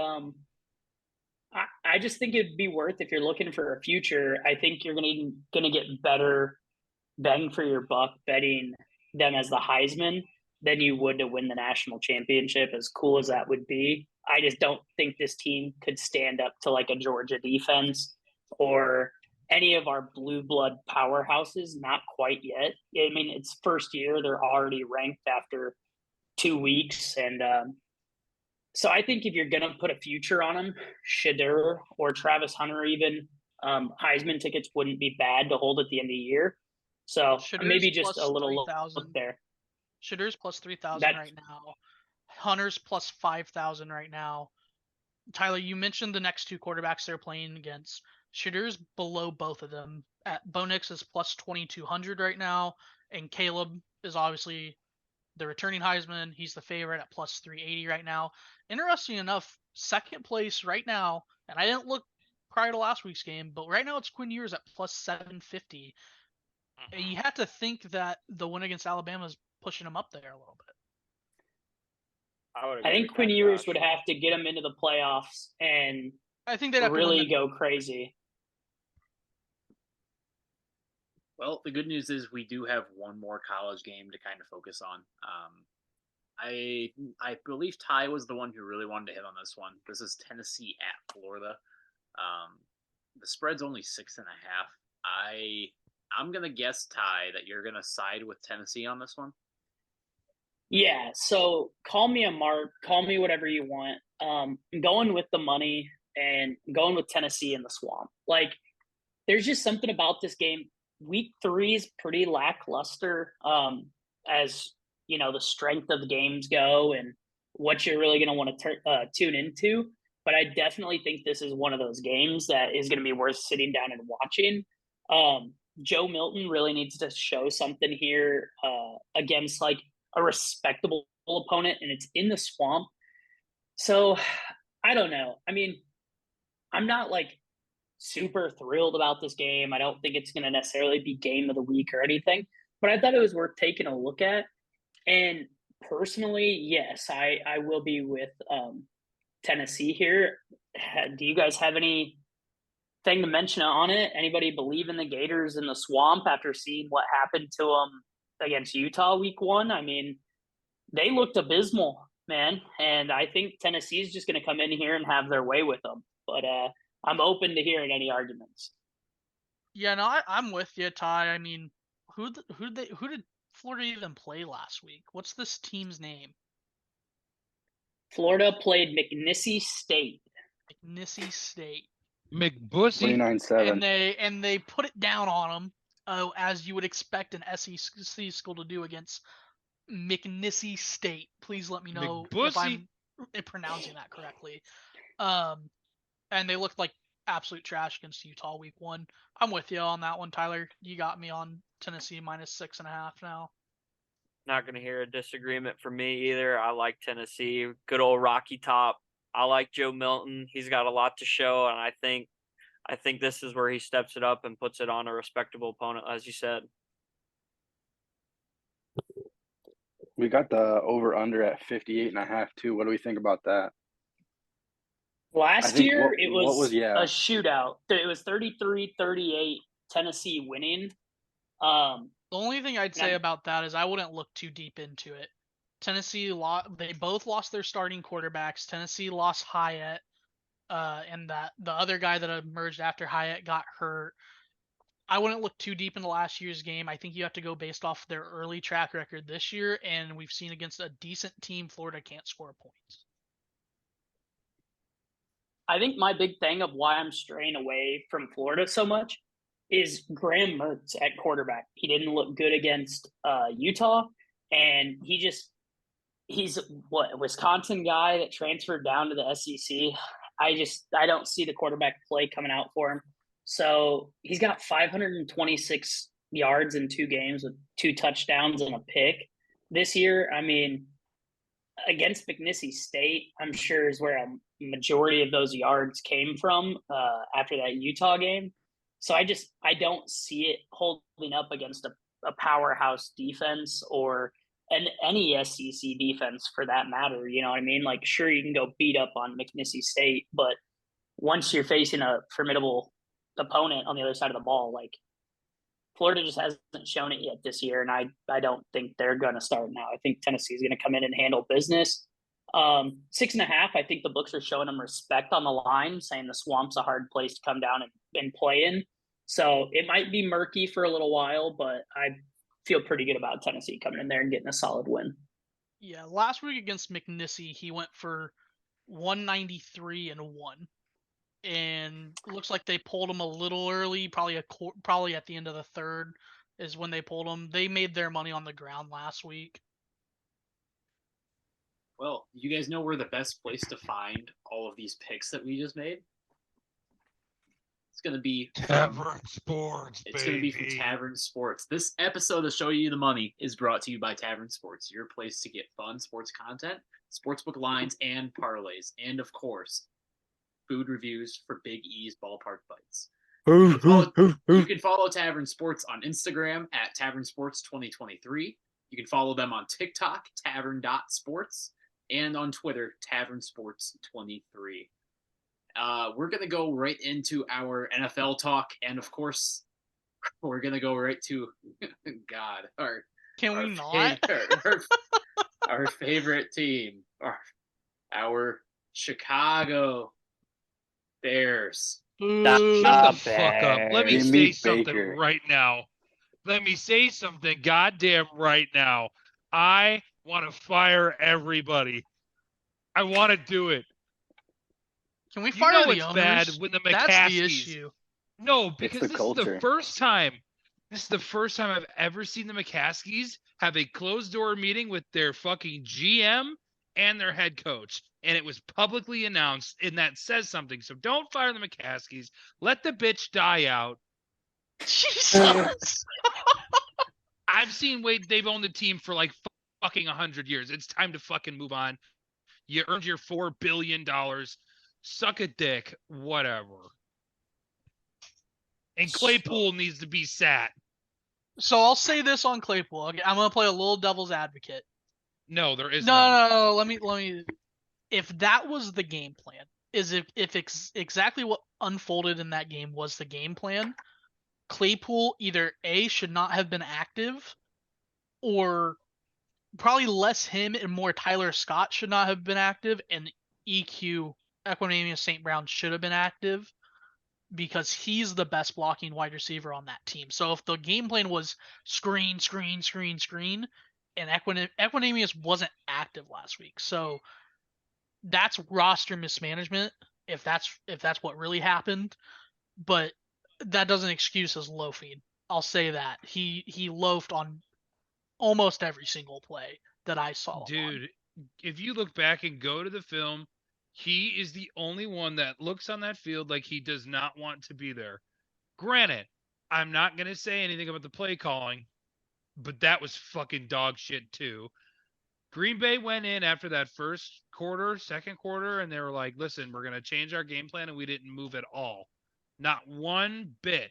I just think it'd be worth, if you're looking for a future, I think you're gonna get better bang for your buck betting them as the Heisman than you would to win the national championship, as cool as that would be. I just don't think this team could stand up to like a Georgia defense or any of our blue blood powerhouses. Not quite yet. I mean, it's first year. They're already ranked after 2 weeks. And so I think if you're going to put a future on them, Shadur or Travis Hunter even, Heisman tickets wouldn't be bad to hold at the end of the year. So Shadur's maybe just plus a little 3,000. look there. Shadur's plus 3,000 That- right now. Hunter's plus 5,000 right now. Tyler, you mentioned the next two quarterbacks they're playing against. Shadur's below both of them. Bo Nix is plus 2,200 right now, and Caleb is obviously the returning Heisman. He's the favorite at plus 380 right now. Interesting enough, second place right now, and I didn't look prior to last week's game, but right now it's Quinn Ewers at plus 750. And you have to think that the win against Alabama is pushing him up there a little bit. I think Quinn Ewers would have to get him into the playoffs and I think they'd have really to go crazy. Well, the good news is we do have one more college game to kind of focus on. I believe Ty was the one who really wanted to hit on this one. This is Tennessee at Florida. The spread's only 6.5. I'm gonna guess, Ty, that you're gonna side with Tennessee on this one. Yeah, so call me a mark, call me whatever you want. I'm going with the money and I'm going with Tennessee in the swamp. Like, there's just something about this game. Week 3 is pretty lackluster, as you know, the strength of the games go and what you're really going to want to tune into. But I definitely think this is one of those games that is going to be worth sitting down and watching. Joe Milton really needs to show something here against like a respectable opponent, and it's in the swamp. So I don't know. I mean, I'm not like super thrilled about this game. I don't think it's going to necessarily be game of the week or anything, but I thought it was worth taking a look at. And personally, yes, I will be with Tennessee here. Do you guys have anything to mention on it? Anybody believe in the Gators in the swamp after seeing what happened to them against Utah week 1? I mean, they looked abysmal, man. And I think Tennessee is just going to come in here and have their way with them. But I'm open to hearing any arguments. Yeah, no, I'm with you, Ty. I mean, who did Florida even play last week? What's this team's name? Florida played McNissy State. McNissy State. McBussy. 29-7. And they put it down on them, as you would expect an SEC school to do against McNissy State. Please let me know if I'm pronouncing that correctly. And they looked like absolute trash against Utah week 1. I'm with you on that one, Tyler. You got me on Tennessee minus 6.5 now. Not going to hear a disagreement from me either. I like Tennessee. Good old Rocky Top. I like Joe Milton. He's got a lot to show, and I think this is where he steps it up and puts it on a respectable opponent, as you said. We got the over-under at 58.5 too. What do we think about that? Last year, it was a shootout. It was 33-38, Tennessee winning. The only thing I'd say about that is I wouldn't look too deep into it. Tennessee, they both lost their starting quarterbacks. Tennessee lost Hyatt, and that the other guy that emerged after Hyatt got hurt. I wouldn't look too deep into last year's game. I think you have to go based off their early track record this year, and we've seen against a decent team, Florida can't score points. I think my big thing of why I'm straying away from Florida so much is Graham Mertz at quarterback. He didn't look good against Utah, and he's a Wisconsin guy that transferred down to the SEC. I don't see the quarterback play coming out for him. So he's got 526 yards in 2 games with 2 touchdowns and a pick. this year, I mean, against McNissy State, I'm sure is where a majority of those yards came from after that Utah game. So I don't see it holding up against a powerhouse defense or any SEC defense for that matter. You know what I mean? Like, sure, you can go beat up on McNissy State, but once you're facing a formidable opponent on the other side of the ball, like Florida just hasn't shown it yet this year, and I don't think they're going to start now. I think Tennessee is going to come in and handle business. 6.5, I think the books are showing them respect on the line, saying the Swamp's a hard place to come down and play in. So it might be murky for a little while, but I feel pretty good about Tennessee coming in there and getting a solid win. Yeah, last week against McNissy, he went for 193 and 1. And looks like they pulled him a little early, probably at the end of the third is when they pulled him. They made their money on the ground last week. Well, you guys know where the best place to find all of these picks that we just made? It's going to be Tavern Sports. It's going to be from Tavern Sports. This episode of Show You the Money is brought to you by Tavern Sports, your place to get fun sports content, sportsbook lines, and parlays, and of course, food reviews for Big E's Ballpark Bites. You can follow Tavern Sports on Instagram at Tavern Sports 2023. You can follow them on TikTok, tavern.sports, and on Twitter, Tavern Sports 23. We're going to go right into our NFL talk, and of course, we're going to go right to God. Can we not? Our favorite team, our Chicago Bears. Shut the fuck up. Let me say something Baker. right now. Let me say something goddamn right now. I want to fire everybody. I want to do it. Can we You fire know the it's owners? bad when the That's the McCaskies. issue. No, because the this is culture. the first time. This is the first time I've ever seen the McCaskies have a closed door meeting with their fucking GM and their head coach. And it was publicly announced, and that says something. So don't fire the McCaskies. Let the bitch die out. Jesus. I've seen they've owned the team for like fucking 100 years. It's time to fucking move on. You earned your $4 billion. Suck a dick. Whatever. And Claypool needs to be sat. So I'll say this on Claypool. Okay, I'm gonna play a little devil's advocate. No, there is none. No. Let me. If that was the game plan, exactly what unfolded in that game was the game plan, Claypool either A, should not have been active, or probably less him and more Tyler Scott should not have been active, and Equanimeous St. Brown should have been active because he's the best blocking wide receiver on that team. So if the game plan was screen, and Equanimeous wasn't active last week, so that's roster mismanagement if that's what really happened. But that doesn't excuse his loafing. I'll say that he loafed on almost every single play that I saw. Dude, if you look back and go to the film, he is the only one that looks on that field like he does not want to be there. Granted, I'm not going to say anything about the play calling, but that was fucking dog shit too. Green Bay went in after that second quarter, and they were like, listen, we're going to change our game plan, and we didn't move at all. Not one bit.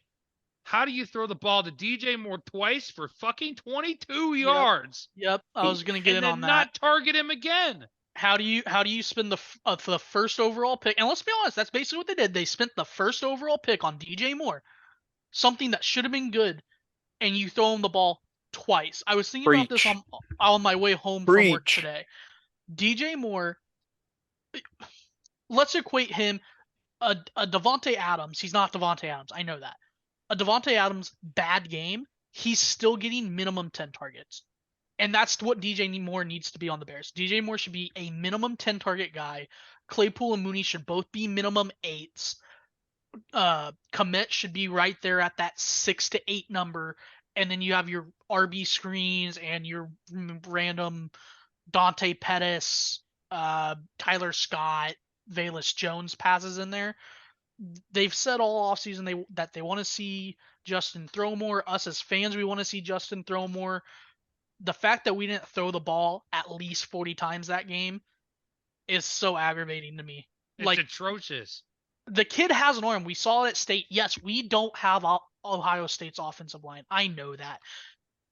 How do you throw the ball to DJ Moore twice for fucking 22 yards? Yep, I was going to get in on that. Not target him again. How do you spend the first overall pick? And let's be honest, that's basically what they did. They spent the first overall pick on DJ Moore, something that should have been good, and you throw him the ball twice. I was thinking about this on my way home from work today. DJ Moore, let's equate him a Devontae Adams. He's not Devontae Adams. I know that. A Devontae Adams bad game, he's still getting minimum 10 targets. And that's what DJ Moore needs to be on the Bears. DJ Moore should be a minimum 10 target guy. Claypool and Mooney should both be minimum 8s. Kmet should be right there at that 6 to 8 number. And then you have your RB screens and your random Dante Pettis, Tyler Scott, Velus Jones passes in there. They've said all offseason that they want to see Justin throw more. Us as fans, we want to see Justin throw more. the fact that we didn't throw the ball at least 40 times that game is so aggravating to me. It's Like, atrocious. the kid has an arm. We saw it at State. Yes, we don't have Ohio State's offensive line. I know that.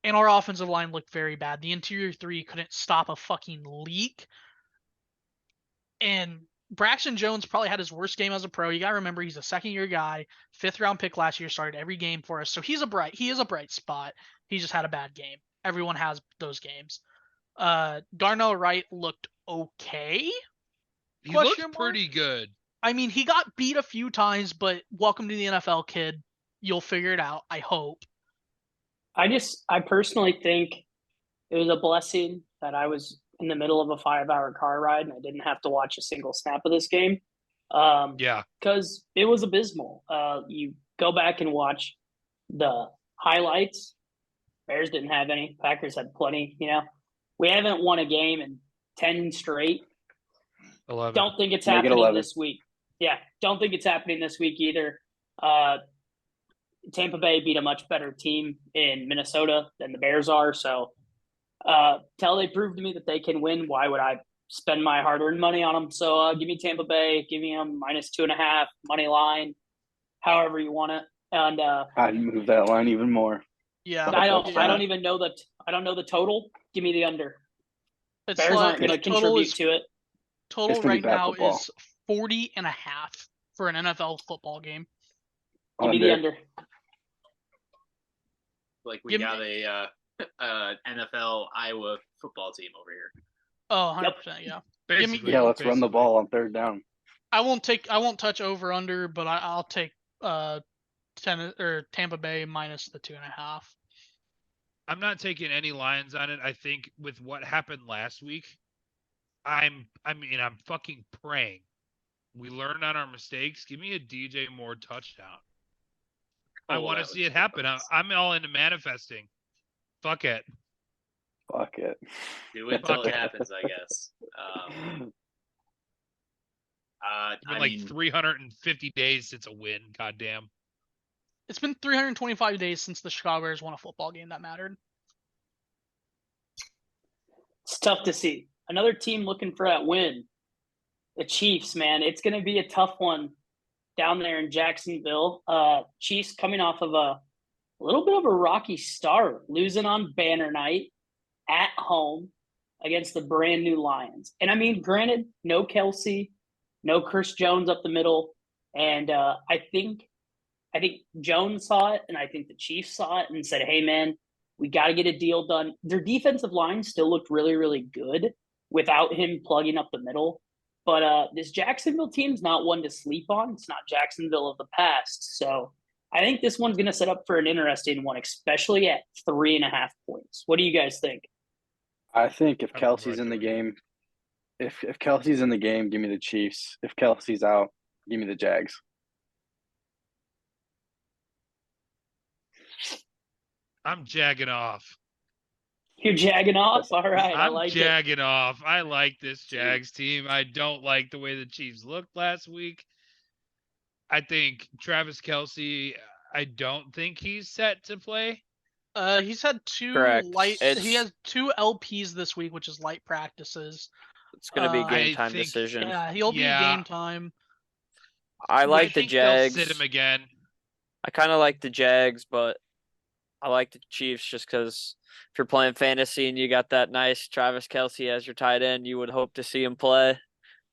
And our offensive line looked very bad. The interior three couldn't stop a fucking leak. And Braxton Jones probably had his worst game as a pro. You got to remember, he's a second-year guy, 5th-round pick last year, started every game for us. So he is a bright spot. He just had a bad game. Everyone has those games. Darnell Wright looked okay. He Question looked mark? pretty good. I mean, he got beat a few times, but welcome to the NFL, kid. You'll figure it out, I hope. I personally think it was a blessing that I was in the middle of a 5-hour car ride and I didn't have to watch a single snap of this game. Yeah. Because it was abysmal. You go back and watch the highlights. Bears didn't have any. Packers had plenty. We haven't won a game in 10 straight. 11. Don't think it's Make it happening 11. this week. Yeah, don't think it's happening this week either. Tampa Bay beat a much better team in Minnesota than the Bears are. So till they prove to me that they can win, why would I spend my hard-earned money on them? So give me Tampa Bay, give me them -2.5 money line, however you want it. And I'd move that line even more. Yeah. I don't touchdown. even know I don't know the total. Give me the under. It's Bears aren't going to total contribute is to it. total It's gonna be right bad now football. is 40.5 for an NFL football game. Give me the under. Like we Give me- got a NFL Iowa football team over here. Oh, 100%, Yep. yeah. Basically, Yeah, let's run the basically. ball on 3rd down. I won't touch over under, but I'll take Tampa Bay minus the 2.5. I'm not taking any lines on it. I think with what happened last week, I'm fucking praying we learn on our mistakes. Give me a DJ Moore touchdown. I Oh, want to that see was it happen. I'm all into manifesting. Fuck it. Fuck it. Do it till it happens, I guess. It's been I like mean, 350 days since a win. Goddamn. It's been 325 days since the Chicago Bears won a football game that mattered. It's tough to see. Another team looking for that win. The Chiefs, man. It's going to be a tough one down there in Jacksonville. Chiefs coming off of a little bit of a rocky start, losing on banner night at home against the brand new Lions. And I mean, granted, no Kelsey, no Chris Jones up the middle. And I think Jones saw it, and I think the Chiefs saw it and said, hey, man, we got to get a deal done. Their defensive line still looked really, really good without him plugging up the middle. But this Jacksonville team's not one to sleep on. It's not Jacksonville of the past. So I think this one's going to set up for an interesting one, especially at 3.5 points. What do you guys think? I think if I'm Kelsey's right in the there. game, if Kelsey's in the game, give me the Chiefs. If Kelsey's out, give me the Jags. I'm jagging off. You're jagging off? All right. I I'm like it. jagging off. I like this Jags team. I don't like the way the Chiefs looked last week. I think Travis Kelsey, I don't think he's set to play. He's had two Correct. light. It's- He has 2 LPs this week, which is light practices. It's going to be I game time think- decision. Yeah, he'll be Yeah. game time. I like the think they'll Jags. sit him again. I kind of like the Jags, but I like the Chiefs just because if you're playing fantasy and you got that nice Travis Kelsey as your tight end, you would hope to see him play.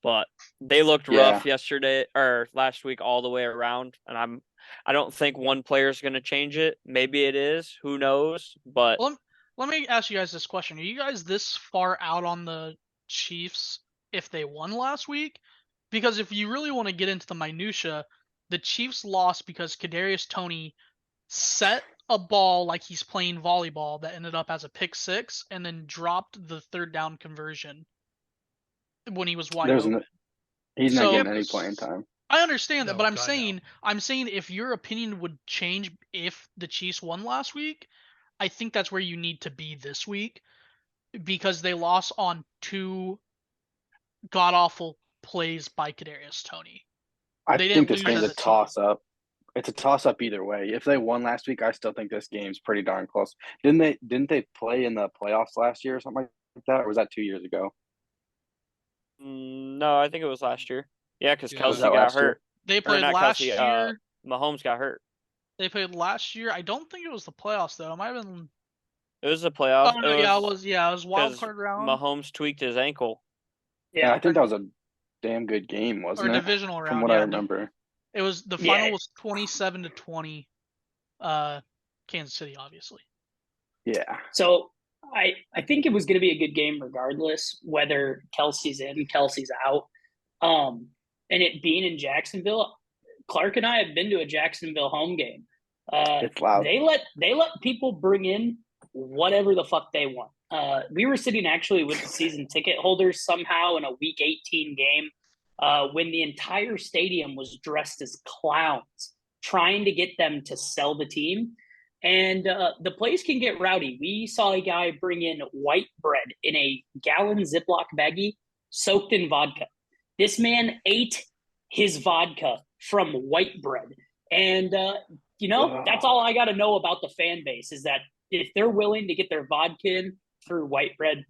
But they looked rough yesterday or last week all the way around, and I don't think one player is going to change it. Maybe it is. Who knows? But Well, let me ask you guys this question: are you guys this far out on the Chiefs if they won last week? Because if you really want to get into the minutia, the Chiefs lost because Kadarius Toney set a ball like he's playing volleyball that ended up as a pick six, and then dropped the 3rd down conversion when he was wide open. He's not So- getting any playing time. I understand that, No, but I'm God, saying no. I'm saying if your opinion would change if the Chiefs won last week, I think that's where you need to be this week because they lost on 2 god awful plays by Kadarius Toney. I They think didn't this lose game's as a a team. toss up. It's a toss up either way. If they won last week, I still think this game's pretty darn close. Didn't they play in the playoffs last year or something like that? Or was that 2 years ago? No, I think it was last year. Yeah, because Yeah. Kelsey that got last year? hurt. They Or played not last Kelsey, year. Mahomes got hurt. They played last year. I don't think it was the playoffs though. It might have been. It was the playoffs. Oh no, yeah, it was. Yeah, it was wild 'cause card round Mahomes tweaked his ankle. Yeah, Yeah, I think that was a damn good game, or wasn't it? divisional round. From what yeah, I remember. it was the Yeah. final was 27-20. Kansas City, obviously. Yeah. So I think it was going to be a good game regardless whether Kelsey's in, Kelsey's out. And it being in Jacksonville, Clark and I have been to a Jacksonville home game. It's loud. They let people bring in whatever the fuck they want. We were sitting actually with the season ticket holders somehow in a Week 18 game when the entire stadium was dressed as clowns, trying to get them to sell the team. And the place can get rowdy. We saw a guy bring in white bread in a gallon Ziploc baggie soaked in vodka. This man ate his vodka from white bread. And, that's all I got to know about the fan base is that if they're willing to get their vodka in through white bread,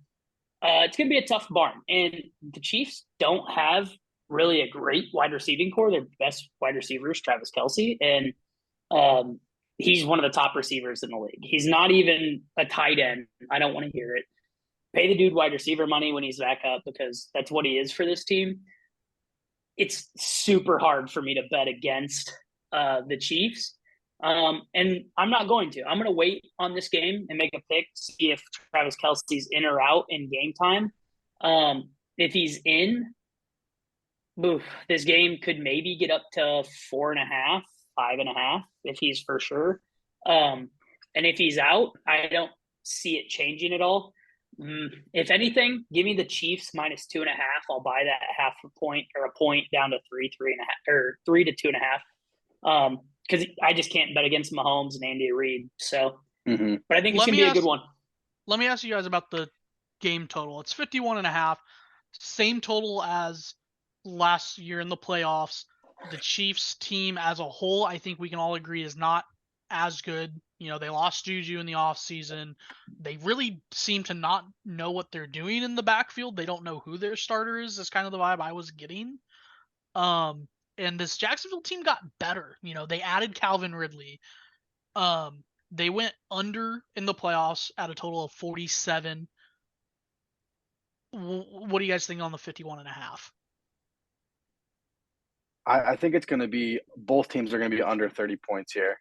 it's going to be a tough barn. And the Chiefs don't have really a great wide receiving core. Their best wide receiver is Travis Kelce. And he's one of the top receivers in the league. He's not even a tight end. I don't want to hear it. Pay the dude wide receiver money when he's back up because that's what he is for this team. It's super hard for me to bet against the Chiefs. And I'm not going to. I'm going to wait on this game and make a pick, see if Travis Kelce's in or out in game time. If he's in, this game could maybe get up to 4.5, 5.5 if he's for sure. And if he's out, I don't see it changing at all. If anything, give me the Chiefs minus 2.5. I'll buy that half a point or a point down to 3.5, or 3 to 2.5. Because I just can't bet against Mahomes and Andy Reid. So, but I think it's gonna be a good one. Let me ask you guys about the game total. It's 51.5, same total as last year in the playoffs. The Chiefs team as a whole, I think we can all agree, is not as good. You know, they lost Juju in the offseason. They really seem to not know what they're doing in the backfield. They don't know who their starter is. That's kind of the vibe I was getting. And this Jacksonville team got better. You know, they added Calvin Ridley. They went under in the playoffs at a total of 47. What do you guys think on the 51.5? I think it's going to be both teams are going to be under 30 points here.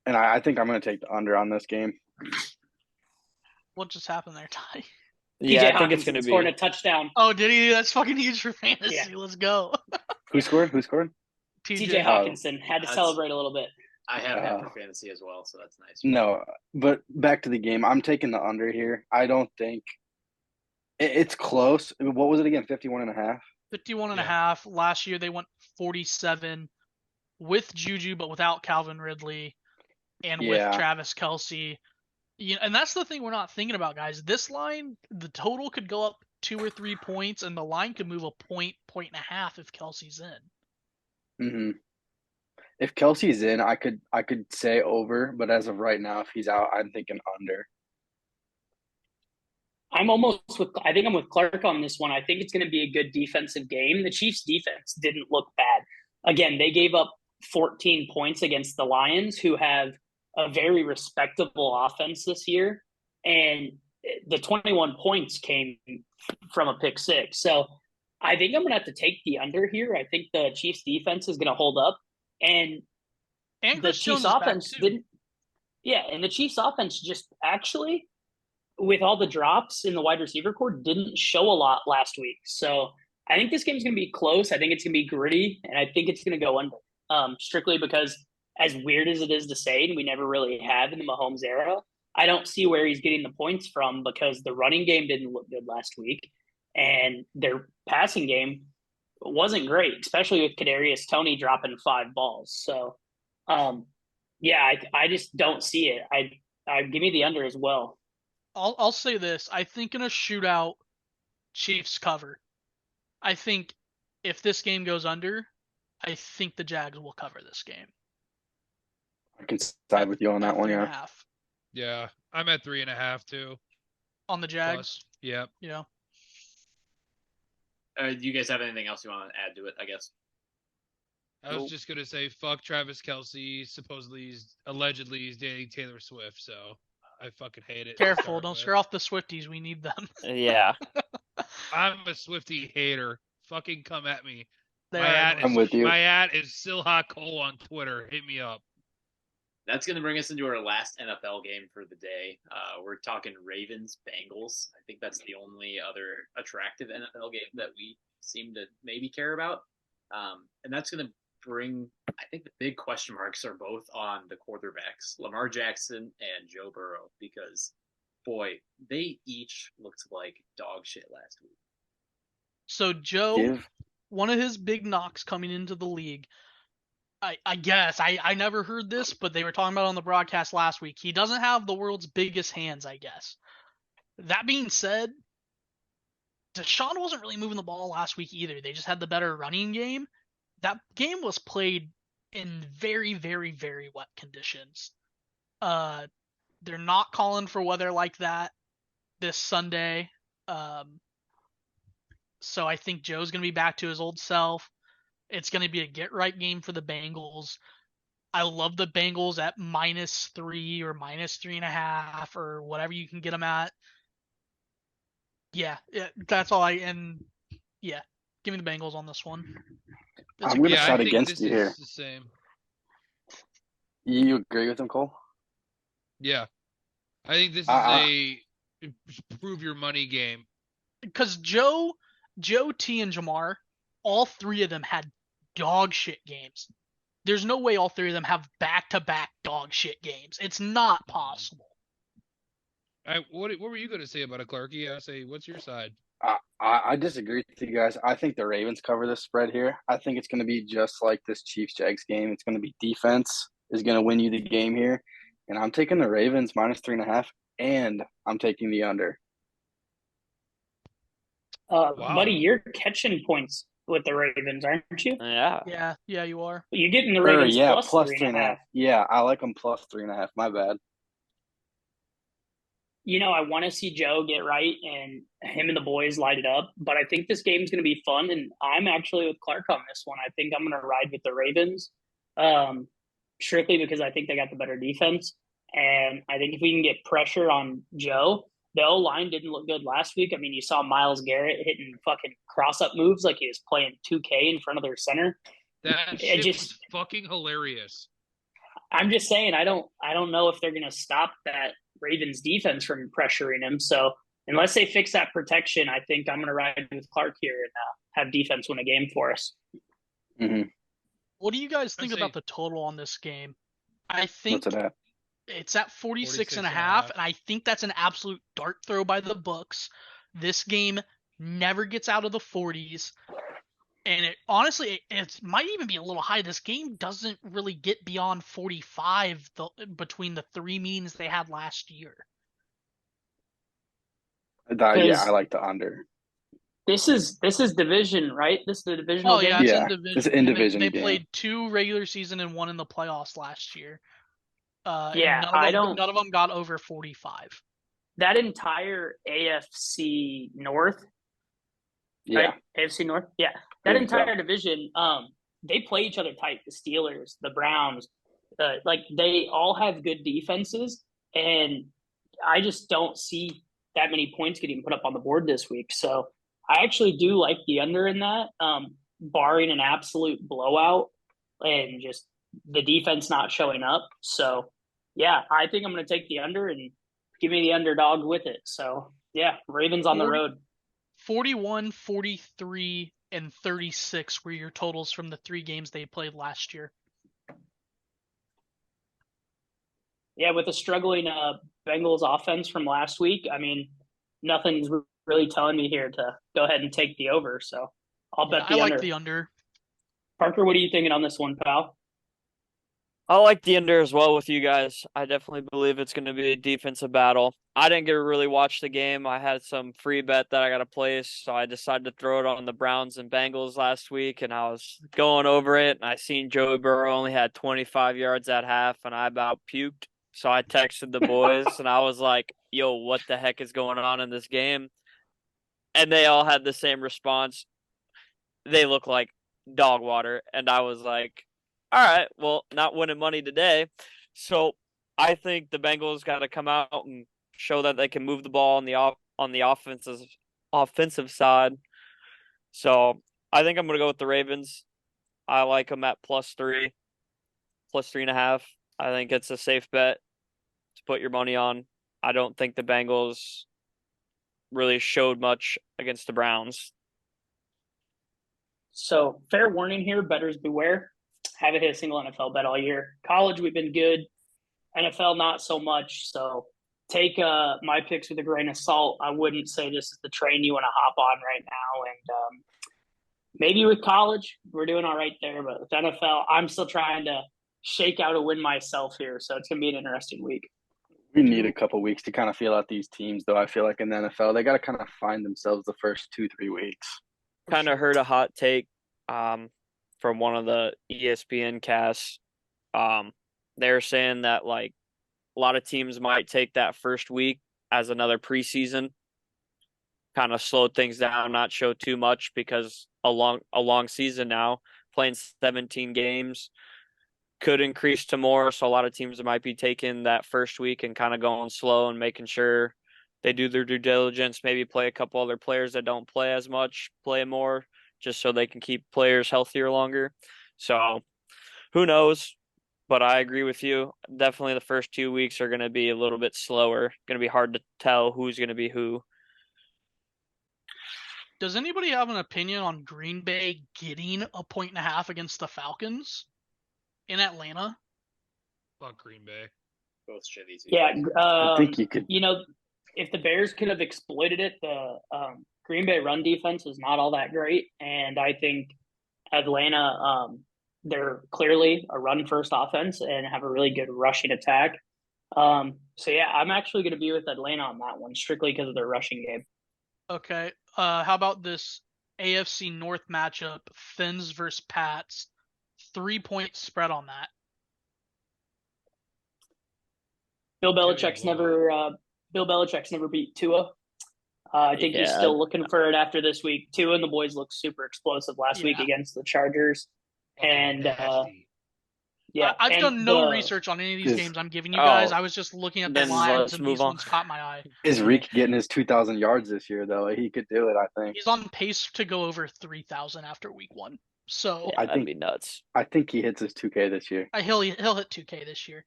And I think I'm going to take the under on this game. What just happened there, Ty? Yeah, TJ I think it's going Hawkinson to scoring be. a touchdown. Oh, did he? That's fucking huge for fantasy. Yeah. Let's go. Who scored? TJ Hawkinson had to That's- celebrate a little bit. I have him for fantasy as well, so that's nice. No, but back to the game. I'm taking the under here. I don't think it's close. What was it again? 51.5? 51.5. Last year they went 47 with Juju, but without Calvin Ridley and with Travis Kelce. And that's the thing we're not thinking about, guys. This line, the total could go up 2 or 3 points, and the line could move a point and a half if Kelce's in. Mm-hmm. If Kelsey's in, I could say over, but as of right now, if he's out, I'm thinking under. I think I'm with Clark on this one. I think it's going to be a good defensive game. The Chiefs defense didn't look bad. Again, they gave up 14 points against the Lions, who have a very respectable offense this year. And the 21 points came from a pick six. So I think I'm going to have to take the under here. I think the Chiefs defense is going to hold up. And the Chiefs offense didn't. Yeah, and the Chiefs offense just actually, with all the drops in the wide receiver core, didn't show a lot last week. So I think this game's going to be close. I think it's going to be gritty, and I think it's going to go under. Strictly because, as weird as it is to say, and we never really have in the Mahomes era, I don't see where he's getting the points from because the running game didn't look good last week, and their passing game wasn't great, especially with Kadarius Toney dropping 5 balls. So, I just don't see it. I give me the under as well. I'll say this. I think in a shootout, Chiefs cover. I think if this game goes under, I think the Jags will cover this game. I can side with you on that one. Yeah. 3.5 Yeah, I'm at 3.5 too. on the Jags. Plus, yep. Yeah. Do you guys have anything else you want to add to it? I guess. I was just gonna say, fuck Travis Kelce. Allegedly, he's dating Taylor Swift. So I fucking hate it. to Careful, start don't with. scare off the Swifties. We need them. Yeah. I'm a Swiftie hater. Fucking come at me. They My are ad annoying. I'm with you. My ad is still hot Cole on Twitter. Hit me up. That's going to bring us into our last NFL game for the day. We're talking Ravens Bengals. I think that's the only other attractive NFL game that we seem to maybe care about. And that's going to bring, I think the big question marks are both on the quarterbacks, Lamar Jackson and Joe Burrow, because boy, they each looked like dog shit last week. So Joe, Give one of his big knocks coming into the league, I guess, I never heard this, but they were talking about it on the broadcast last week. He doesn't have the world's biggest hands, I guess. That being said, Deshaun wasn't really moving the ball last week either. They just had the better running game. That game was played in very, very, very wet conditions. They're not calling for weather like that this Sunday. So I think Joe's going to be back to his old self. It's going to be a get-right game for the Bengals. I love the Bengals at -3 or -3.5 or whatever you can get them at. Yeah, that's all and yeah, give me the Bengals on this one. I'm going to Yeah, I side think against this you is here. the same. You agree with him, Cole? Yeah, I think this is I- a prove your money game. Because Joe, T, and Jamar, all three of them had dog shit games. There's no way all three of them have back-to-back dog shit games. It's not possible. What were you going to say about it, Clarky? I say, what's your side? I disagree with you guys. I think the Ravens cover this spread here. I think it's going to be just like this Chiefs-Jags game. It's going to be defense is going to win you the game here. And I'm taking the Ravens -3.5, and I'm taking the under. Wow. Buddy, you're catching points with the Ravens, aren't you? Yeah. Yeah, you are. You're getting the Ravens Yeah, plus plus 3.5. Yeah, I like them plus 3.5. My bad. You know, I want to see Joe get right and him and the boys light it up, but I think this game's going to be fun, and I'm actually with Clark on this one. I think I'm going to ride with the Ravens, strictly because I think they got the better defense, and I think if we can get pressure on Joe, the O-line didn't look good last week. I mean, you saw Myles Garrett hitting fucking cross-up moves like he was playing 2K in front of their center. That shit was fucking hilarious. I'm just saying, I don't know if they're going to stop that Ravens defense from pressuring him. So unless they fix that protection, I think I'm going to ride with Clark here and have defense win a game for us. Mm-hmm. What do you guys think about the total on this game? I think What's it at? it's at 46.5, and I think that's an absolute dart throw by the books. This game never gets out of the 40s. And it honestly, it might even be a little high. This game doesn't really get beyond 45 between the three meetings they had last year. Yeah, I like the under. This is division, right? This is the divisional game. It's Yeah, in division. it's in division They game. played 2 regular season and 1 in the playoffs last year. Yeah, none of them got over 45. That entire AFC North, Yeah. right? AFC North, yeah. That entire division, they play each other tight. The Steelers, the Browns, they all have good defenses, and I just don't see that many points getting put up on the board this week. So I actually do like the under in that, barring an absolute blowout and just the defense not showing up. So yeah, I think I'm going to take the under and give me the underdog with it. So yeah, Ravens on the road. 41, 43, and 36 were your totals from the 3 games they played last year. Yeah, with the struggling Bengals offense from last week, I mean, nothing's really telling me here to go ahead and take the over. So I'll bet the under. I like the under. Parker, what are you thinking on this one, pal? I like the under as well with you guys. I definitely believe it's going to be a defensive battle. I didn't get to really watch the game. I had some free bet that I got to place, so I decided to throw it on the Browns and Bengals last week, and I was going over it, and I seen Joey Burrow only had 25 yards at half, and I about puked. So I texted the boys, and I was like, yo, what the heck is going on in this game? And they all had the same response. They look like dog water, and I was like, all right, well, not winning money today. So I think the Bengals got to come out and show that they can move the ball on the offensive side. So I think I'm going to go with the Ravens. I like them at +3, +3.5. I think it's a safe bet to put your money on. I don't think the Bengals really showed much against the Browns. So fair warning here, bettors beware. Haven't hit a single NFL bet all year. College, we've been good. NFL, not so much. So take my picks with a grain of salt. I wouldn't say this is the train you want to hop on right now. And maybe with college, we're doing all right there. But with NFL, I'm still trying to shake out a win myself here. So it's going to be an interesting week. We need a couple weeks to kind of feel out these teams, though. I feel like in the NFL, they got to kind of find themselves the first 2-3 weeks. Kind of heard a hot take from one of the ESPN casts. They're saying that like a lot of teams might take that first week as another preseason, kind of slow things down, not show too much because a long season now, playing 17 games could increase to more. So a lot of teams might be taking that first week and kind of going slow and making sure they do their due diligence, maybe play a couple other players that don't play as much, play more, just so they can keep players healthier longer. So who knows? But I agree with you. Definitely the first 2 weeks are going to be a little bit slower. Going to be hard to tell who's going to be who. Does anybody have an opinion on Green Bay getting a 1.5 against the Falcons in Atlanta? Fuck Green Bay. Both shitty. Yeah, I think you could. You know, if the Bears could have exploited it, the Green Bay run defense is not all that great, and I think Atlanta, they're clearly a run-first offense and have a really good rushing attack. So yeah, I'm actually going to be with Atlanta on that one, strictly because of their rushing game. Okay. How about this AFC North matchup, Fins versus Pats? 3-point spread on that. Bill Belichick's never beat Tua. I think he's still looking for it after this week. Tua and the boys looked super explosive last week against the Chargers. And yeah, I've done no research on any of these games I'm giving you guys. I was just looking at the lines, and these ones caught my eye. Is Reek getting his 2,000 yards this year, though? He could do it, I think. He's on pace to go over 3,000 after week 1. So yeah, that'd be nuts. I think he hits his 2K this year. He'll hit 2K this year.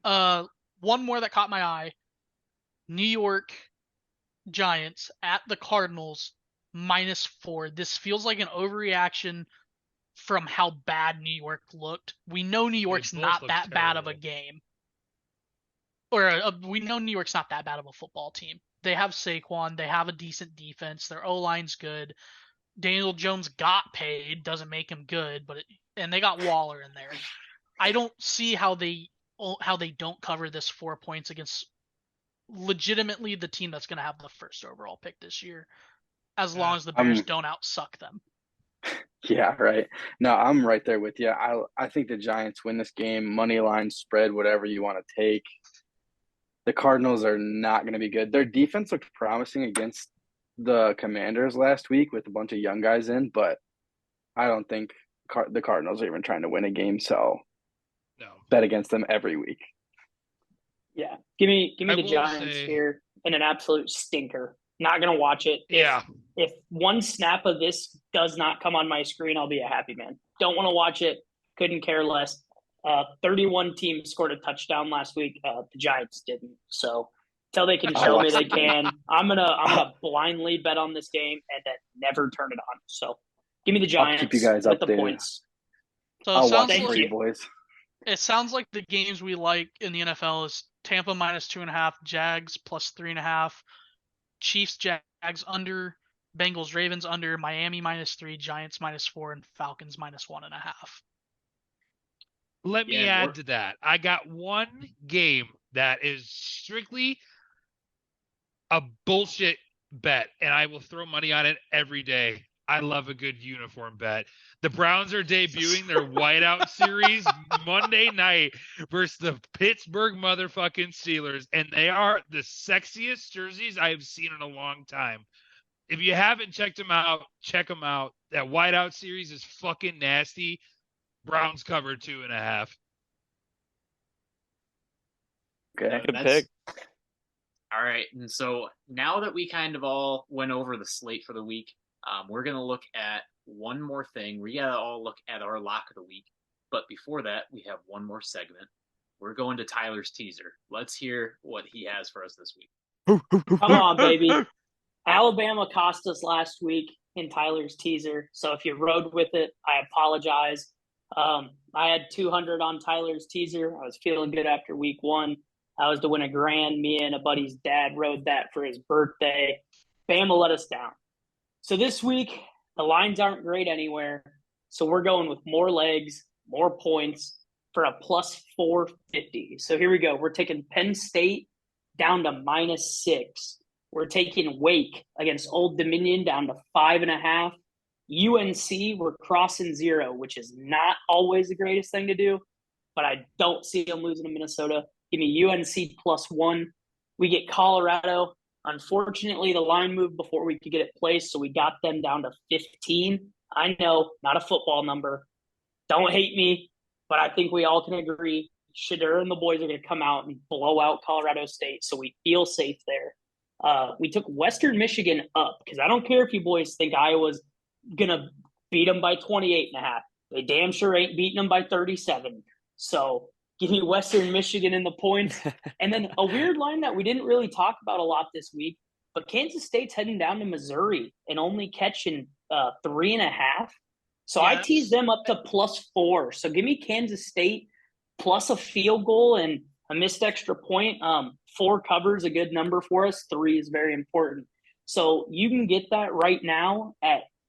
One more that caught my eye: New York Giants at the Cardinals -4. This feels like an overreaction from how bad New York looked. We know New York's not that bad of a game. Or we know New York's not that bad of a football team. They have Saquon. They have a decent defense. Their O-line's good. Daniel Jones got paid. Doesn't make him good, and they got Waller in there. I don't see how they don't cover this 4 points against legitimately the team that's going to have the first overall pick this year, as long as the Bears don't outsuck them. Yeah, right. No, I'm right there with you. I think the Giants win this game, money line, spread, whatever you want to take. The Cardinals are not going to be good. Their defense looked promising against the Commanders last week with a bunch of young guys in, but I don't think the Cardinals are even trying to win a game, so no. Bet against them every week. Yeah, give me the Giants here in an absolute stinker. Not gonna watch it. If one snap of this does not come on my screen, I'll be a happy man. Don't want to watch it. Couldn't care less. 31 teams scored a touchdown last week. The Giants didn't. So until they can show me they can, I'm gonna blindly bet on this game and then never turn it on. So give me the Giants. I'll keep you guys with updated. the points. So I'll watch it for you, boys. It sounds like the games we like in the NFL is Tampa -2.5, Jags +3.5, Chiefs Jags under, Bengals Ravens under, Miami -3, Giants -4, and Falcons -1.5. Let me add to that. I got one game that is strictly a bullshit bet, and I will throw money on it every day. I love a good uniform bet. The Browns are debuting their whiteout series Monday night versus the Pittsburgh motherfucking Steelers, and they are the sexiest jerseys I have seen in a long time. If you haven't checked them out, check them out. That whiteout series is fucking nasty. Browns cover 2.5. Okay. Good pick. All right, and so now that we kind of all went over the slate for the week, we're gonna look at one more thing. We gotta all look at our lock of the week, but before that, we have one more segment. We're going to Tyler's teaser. Let's hear what he has for us this week. Come on, baby. Alabama cost us last week in Tyler's teaser. So if you rode with it, I apologize. I had 200 on Tyler's teaser. I was feeling good after week 1. I was to win $1,000. Me and a buddy's dad rode that for his birthday. Bama let us down. So this week, the lines aren't great anywhere. So we're going with more legs, more points for a plus 450. So here we go. We're taking Penn State down to -6. We're taking Wake against Old Dominion down to 5.5. UNC, we're crossing 0, which is not always the greatest thing to do, but I don't see them losing to Minnesota. Give me UNC +1. We get Colorado. Unfortunately, the line moved before we could get it placed, so we got them down to 15. I know, not a football number. Don't hate me, but I think we all can agree Shedeur and the boys are going to come out and blow out Colorado State, so we feel safe there. We took Western Michigan up because I don't care if you boys think Iowa's going to beat them by 28.5. They damn sure ain't beating them by 37. So give me Western Michigan in the points. And then a weird line that we didn't really talk about a lot this week, but Kansas State's heading down to Missouri and only catching 3.5. So I teased them up to +4. So give me Kansas State plus a field goal and a missed extra point. 4 covers a good number for us. 3 is very important. So you can get that right now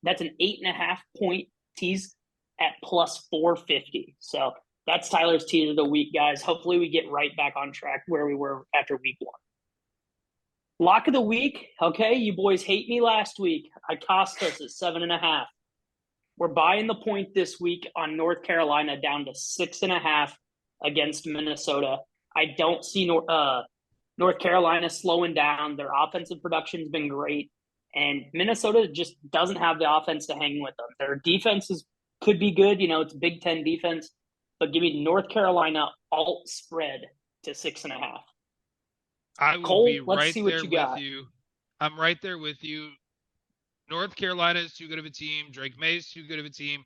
that's an 8.5 point tease at plus 450. So that's Tyler's tease of the week, guys. Hopefully we get right back on track where we were after week 1. Lock of the week. Okay, you boys hate me last week. I cost us at 7.5. We're buying the point this week on North Carolina down to 6.5 against Minnesota. I don't see North Carolina slowing down. Their offensive production's been great, and Minnesota just doesn't have the offense to hang with them. Their defenses could be good. You know, it's Big Ten defense, but give me North Carolina alt spread to 6.5. I will Cole, be let's right see what there you got. with you. I'm right there with you. North Carolina is too good of a team. Drake May is too good of a team.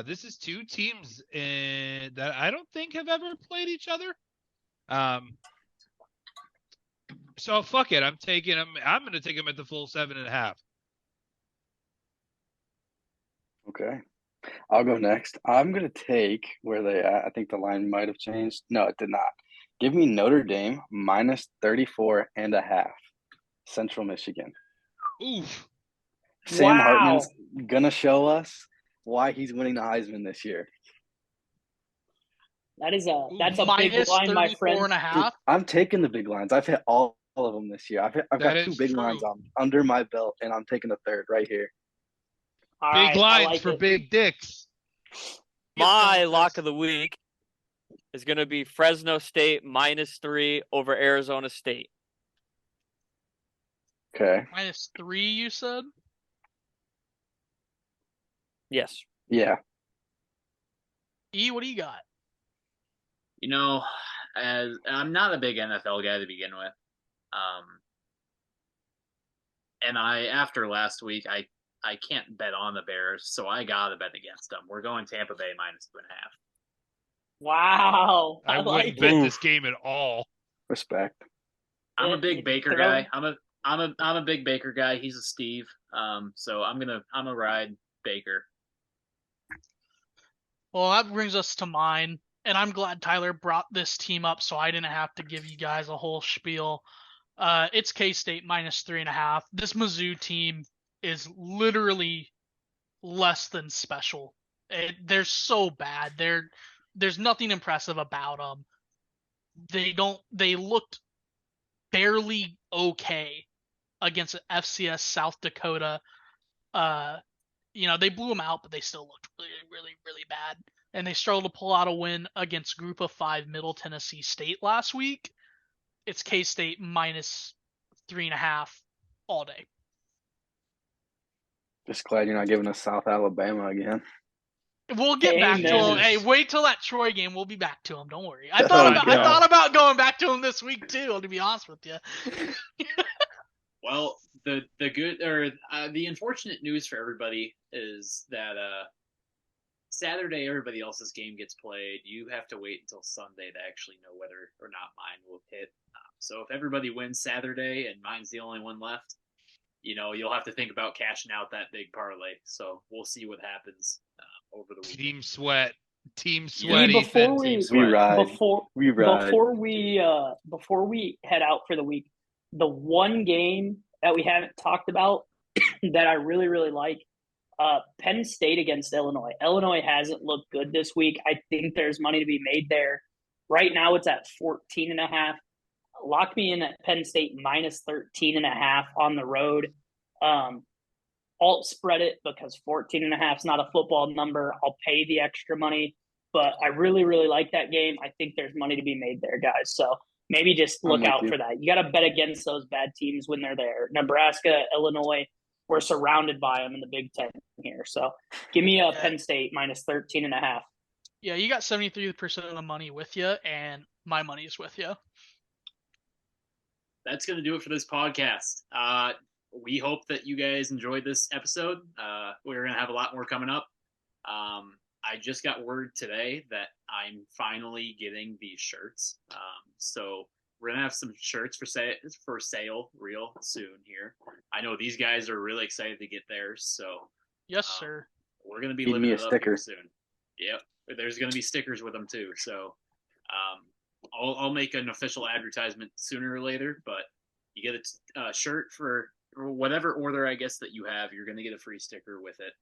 This is 2 teams that I don't think have ever played each other. So fuck it. I'm taking them. I'm going to take them at the full 7.5. Okay. I'll go next. I'm going to take where they at. I think the line might have changed. No, it did not. Give me Notre Dame -34.5. Central Michigan. Oof. Sam Hartman's going to show us why he's winning the Heisman this year. That's a big line, my friend. -34.5. I'm taking the big lines. I've hit all of them this year. I've got 2 big lines under my belt, and I'm taking the third right here. All big right, lines like for it. big dicks. My lock of the week is going to be Fresno State -3 over Arizona State. Okay. -3, you said? Yes. Yeah. E, what do you got? You know, as I'm not a big NFL guy to begin with, and after last week, I can't bet on the Bears, so I gotta bet against them. We're going Tampa Bay -2.5. Wow. I like wouldn't bet it. this game at all. Respect. I'm a big Baker guy. I'm a big Baker guy. He's a Steve. So I'm gonna ride Baker. Well, that brings us to mine, and I'm glad Tyler brought this team up so I didn't have to give you guys a whole spiel. It's K-State -3.5. This Mizzou team is literally less than special. They're so bad. There's nothing impressive about them. They looked barely okay against FCS South Dakota. They blew them out, but they still looked really, really, really bad. And they struggled to pull out a win against Group of 5 Middle Tennessee State last week. It's K-State minus 3.5 all day. Just glad you're not giving us South Alabama again. We'll get back to Amen. him. Hey, wait till that Troy game. We'll be back to him. Don't worry. I thought about going back to him this week too. To be honest with you. Well, the unfortunate news for everybody is that Saturday everybody else's game gets played. You have to wait until Sunday to actually know whether or not mine will hit. So if everybody wins Saturday and mine's the only one left, you'll have to think about cashing out that big parlay. So we'll see what happens over the weekend. Team sweat, Before we head out for the week, the one game that we haven't talked about that I really, really like, Penn State against Illinois. Illinois hasn't looked good this week. I think there's money to be made there. Right now it's at 14.5. Lock me in at Penn State minus 13.5 on the road. Alt spread it because 14.5 is not a football number. I'll pay the extra money, but I really, really like that game. I think there's money to be made there, guys. So maybe just look out for that. You got to bet against those bad teams when they're there. Nebraska, Illinois, we're surrounded by them in the Big Ten here. So give me a Penn State minus 13.5. Yeah, you got 73% of the money with you, and my money is with you. That's going to do it for this podcast. We hope that you guys enjoyed this episode. We're going to have a lot more coming up. I just got word today that I'm finally getting these shirts. So we're going to have some shirts for sale real soon here. I know these guys are really excited to get theirs. So yes, sir. We're going to be Give me living a it up sticker here soon. Yep. There's going to be stickers with them too. So I'll make an official advertisement sooner or later, but you get a shirt for whatever order, I guess, that you have. You're going to get a free sticker with it.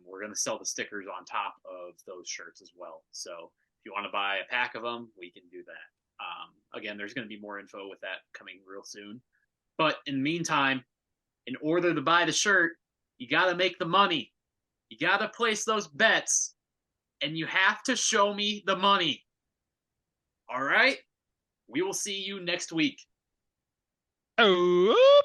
We're going to sell the stickers on top of those shirts as well. So if you want to buy a pack of them, we can do that. Again, there's going to be more info with that coming real soon. But in the meantime, in order to buy the shirt, you got to make the money. You got to place those bets, and you have to show me the money. All right? We will see you next week. Oh.